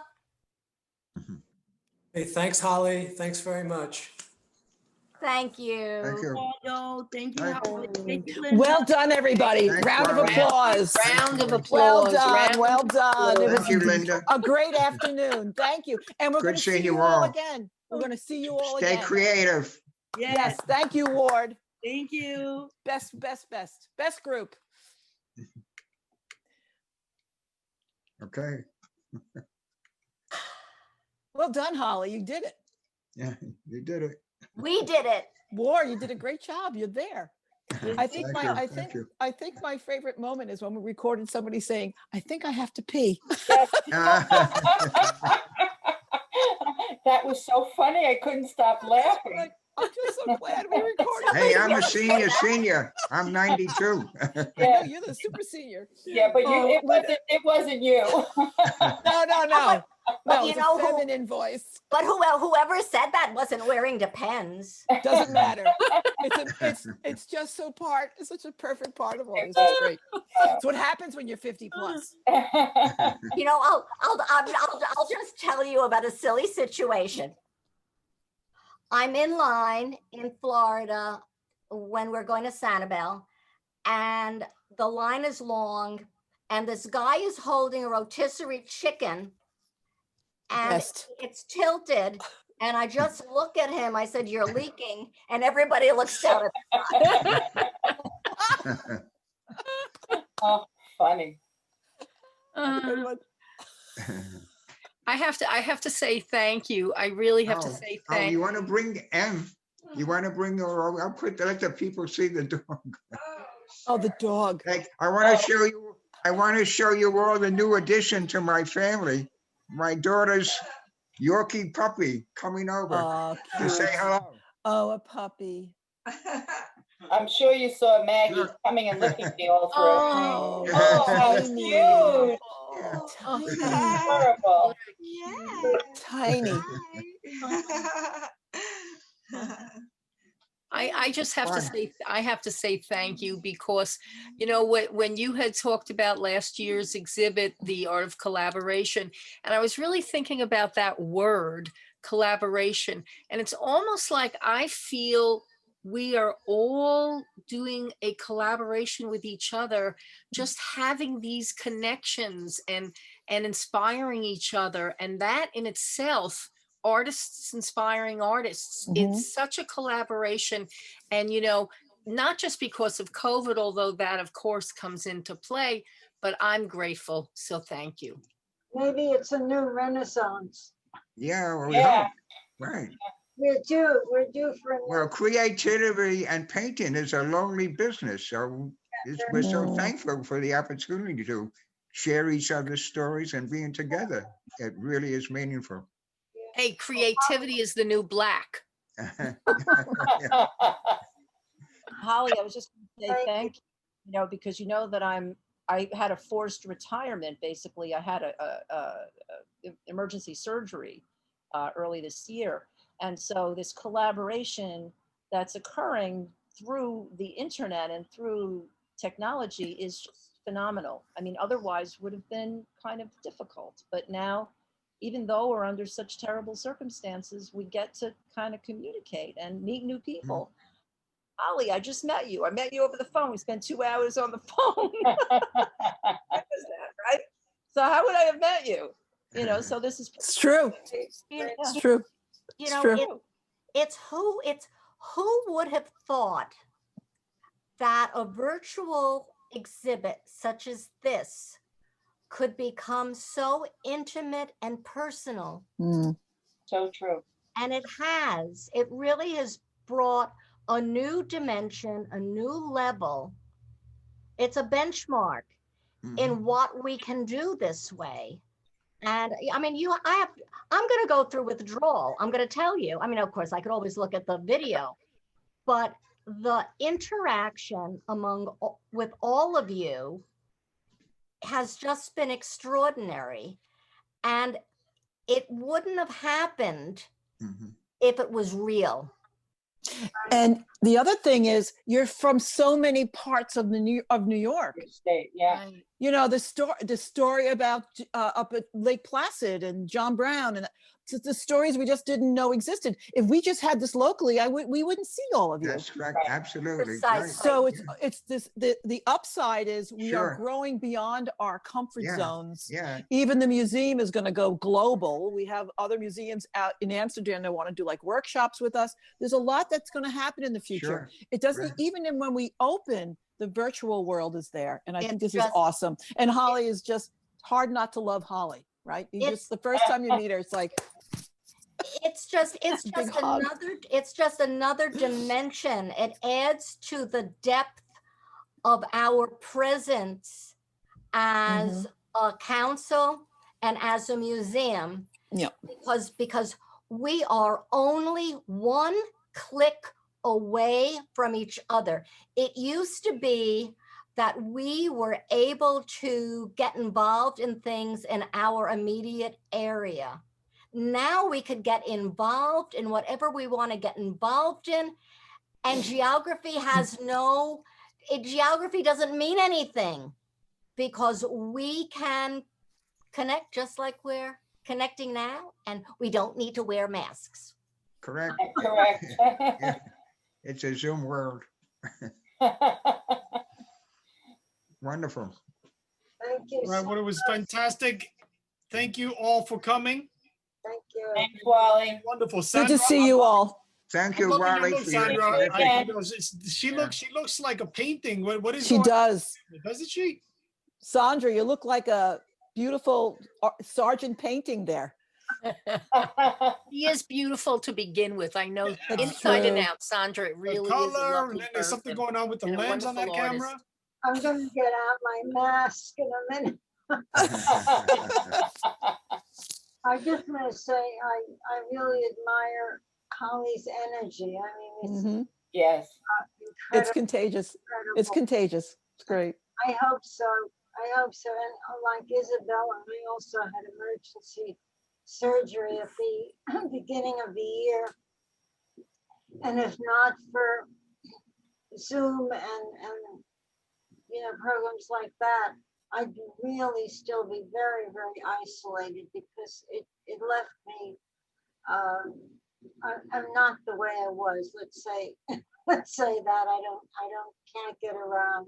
Hey, thanks, Holly. Thanks very much. Thank you. Thank you. Waldo, thank you, Holly. Thank you, Linda. Well done, everybody. Thanks, Round of Wally. applause. Round of Well applause. done. Well done. It Thank was you, Linda. a great afternoon. Thank you. And we're Good going to see seeing you you all all. again. We're going to see you all Stay again. creative. Yes. Thank you, Ward. Thank you. Best group. Okay. Well done, Holly. You did it. Yeah, you did it. We did it. Ward, you did a great job. You're there. I think Thank my you, I thank think you. I think my favorite moment is when we recorded somebody saying, "I think I have to pee." That was so funny. I couldn't stop laughing. Like, I'm just so glad we recorded. Hey, I'm a senior. I'm 92. I know you're the super senior. Yeah, but it wasn't you. No. But No, you it's know a feminine voice. But whoever said that wasn't wearing Depends. Doesn't matter. It's just so it's such a perfect part of all this. It's great. It's what happens when you're 50 plus. You know, I'll just tell you about a silly situation. I'm in line in Florida when we're going to Sanibel, and the line is long, and this guy is holding a rotisserie chicken, and it's tilted. And I just look at him. I said, "You're leaking," and everybody looks down at me. Oh, funny. I have to say thank you. I really have to say thank you. Want to bring M? You want to bring her? Let the people see the dog. Oh, the dog. Like, I want to show you. I want to show you all the new addition to my family. My daughter's Yorkie puppy coming over to say hello. Oh, a puppy. I'm sure you saw Maggie coming and looking me all through. How cute. Adorable. Tiny. I just have to say, I have to say thank you, because, you know, when you had talked about last year's exhibit, The Art of Collaboration, and I was really thinking about that word, collaboration, and it's almost like I feel we are all doing a collaboration with each other, just having these connections and inspiring each other. And that in itself, artists inspiring artists, it's such a collaboration. And, you know, not just because of COVID, although that of course comes into play, but I'm grateful. So thank you. Maybe it's a new renaissance. Yeah, well, we hope. Right. We're due for Well, creativity and painting is a lonely business. So we're so thankful for the opportunity to share each other's stories and being together. It really is meaningful. Hey, creativity is the new black. Holly, I was just going to say thank you, you know, because you know that I had a forced retirement. Basically, I had a emergency surgery early this year. And so this collaboration that's occurring through the internet and through technology is just phenomenal. I mean, otherwise would have been kind of difficult. But now, even though we're under such terrible circumstances, we get to kind of communicate and meet new people. Holly, I just met you. I met you over the phone. We spent 2 hours on the phone. What was that, right? So how would I have met you? You know, so this is it's true. It's true. You know, it's who would have thought that a virtual exhibit such as this could become so intimate and personal. So true. And it really has brought a new dimension, a new level. It's a benchmark in what we can do this way. And I mean, I'm going to go through withdrawal. I'm going to tell you, I mean, of course I could always look at the video, but the interaction with all of you has just been extraordinary. And it wouldn't have happened if it was real. And the other thing is, you're from so many parts of New York. State, yeah. You know, the story about up at Lake Placid and John Brown, and the stories we just didn't know existed. If we just had this locally, we wouldn't see all of you. That's correct. Absolutely. Precisely. So it's this the upside is we are growing beyond our comfort zones. Yeah. Even the museum is going to go global. We have other museums out in Amsterdam that want to do like workshops with us. There's a lot that's going to happen in the future. It doesn't even when we open, the virtual world is there, and I think this is awesome. And Holly is just hard not to love Holly, right? You just the first time you meet her, it's like It's just Big hug. another dimension. It adds to the depth of our presence as a council and as a museum. Yeah. Because we are only one click away from each other. It used to be that we were able to get involved in things in our immediate area. Now we could get involved in whatever we want to get involved in, and geography doesn't mean anything, because we can connect just like we're connecting now, and we don't need to wear masks. Correct. Correct. Yeah. It's a Zoom world. Wonderful. Thank you. Right, well, it was fantastic. Thank you all for coming. Thank you. Thanks, Wally. Wonderful. Good Sandra, to see you all. Thank I'm you, loving your Wally, look, for your Sandra. terrific- She looks like a painting. What is She going does. on? Doesn't she? Sandra, you look like a beautiful sergeant painting there. He is beautiful to begin with. I know That's inside and true. out, Sandra. It The really is a color, lovely and then there's something person going on with the and a lens on that wonderful artist. camera. I'm going to get out my mask in a minute. I just want to say I really admire Holly's energy. I mean, it's Yes. It's contagious. It's contagious. It's great. I hope so. I hope so. And like Isabella, I also had emergency surgery at the beginning of the year. And if not for Zoom and programs like that, I'd really still be very, very isolated, because it left me, I'm not the way I was, let's say that. Can't get around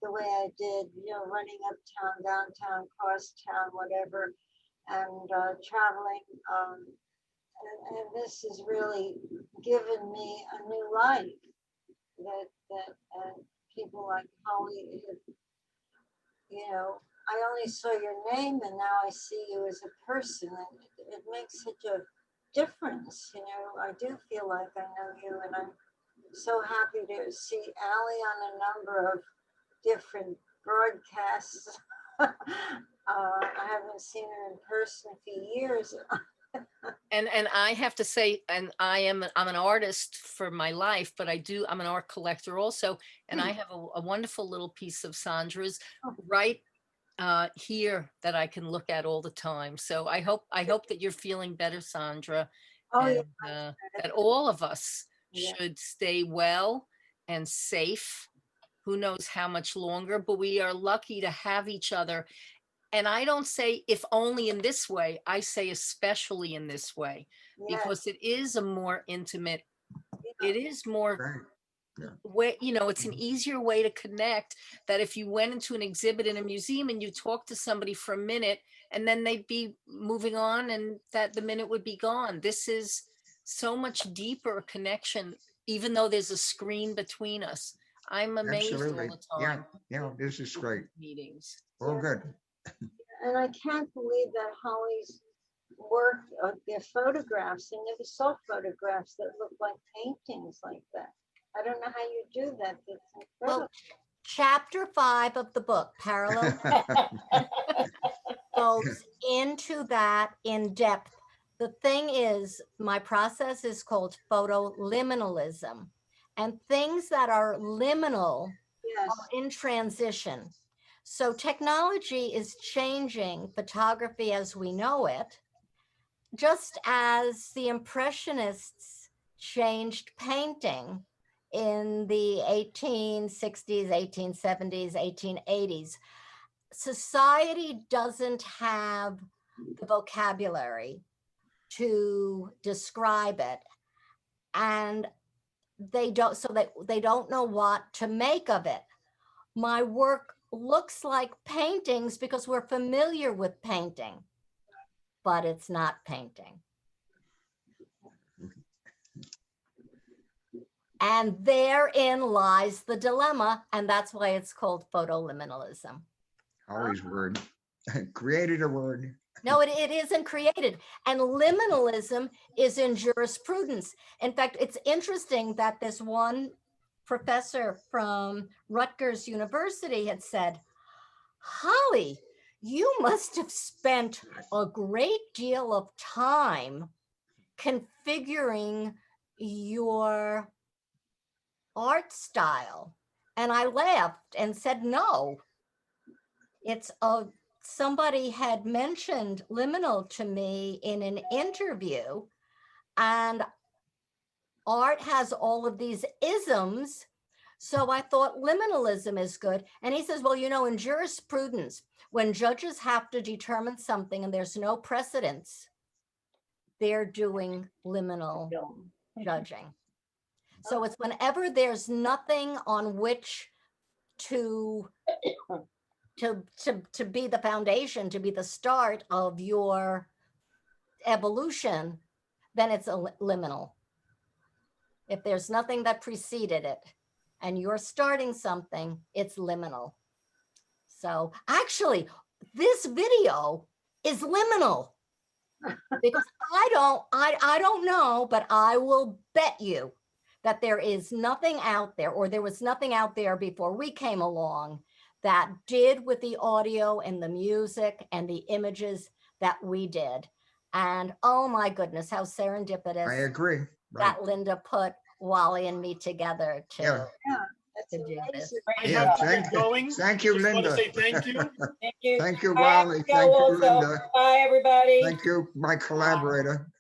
the way I did, running uptown, downtown, cross town, whatever, and traveling. And this has really given me a new life that people like Holly, I only saw your name and now I see you as a person, and it makes such a difference. I do feel like I know you, and I'm so happy to see Allie on a number of different broadcasts. I haven't seen her in person for years. And I have to say, and I'm an artist for my life, but I'm an art collector also, and I have a wonderful little piece of Sandra's right here that I can look at all the time. So I hope that you're feeling better, Sandra, and that all of us should stay well and safe. Who knows how much longer, but we are lucky to have each other. And I don't say if only in this way, I say especially in this way, because it is a more intimate, it is more way, it's an easier way to connect, that if you went into an exhibit in a museum and you talked to somebody for a minute and then they'd be moving on and that the minute would be gone. This is so much deeper connection, even though there's a screen between us. I'm amazed Absolutely. all the time. Yeah, this is great. Meetings. All good. And I can't believe that Holly's work, their photographs, and never saw photographs that look like paintings like that. I don't know how you do that. It's incredible. Well, chapter 5 of the book, Parallel, goes into that in depth. The thing is, my process is called photoliminalism, and things that are liminal are in transition. So technology is changing photography as we know it, just as the Impressionists changed painting in the 1860s, 1870s, 1880s. Society doesn't have the vocabulary to describe it, and they don't know what to make of it. My work looks like paintings because we're familiar with painting, but it's not painting. And therein lies the dilemma, and that's why it's called photoliminalism. Holly's word. Created a word. No, it isn't created. And liminalism is in jurisprudence. In fact, it's interesting that this one professor from Rutgers University had said, Holly, you must have spent a great deal of time configuring your art style. And I laughed and said, no, it's somebody had mentioned liminal to me in an interview, and art has all of these isms. So I thought liminalism is good. And he says, well, you know, in jurisprudence, when judges have to determine something and there's no precedence, they're doing liminal judging. So it's whenever there's nothing on which to be the foundation, to be the start of your evolution, then it's a liminal. If there's nothing that preceded it and you're starting something, it's liminal. So actually, this video is liminal because I don't know, but I will bet you that there is nothing out there, or there was nothing out there before we came along that did with the audio and the music and the images that we did. And oh my goodness, how serendipitous. I agree. That Linda put Wally and me together to, Yeah. to do this. Yeah, thank you, Just want to Linda. say thank you. Thank you. Thank you, I have Wally. to go Thank you, also. Linda. Bye, everybody. Thank you, my collaborator.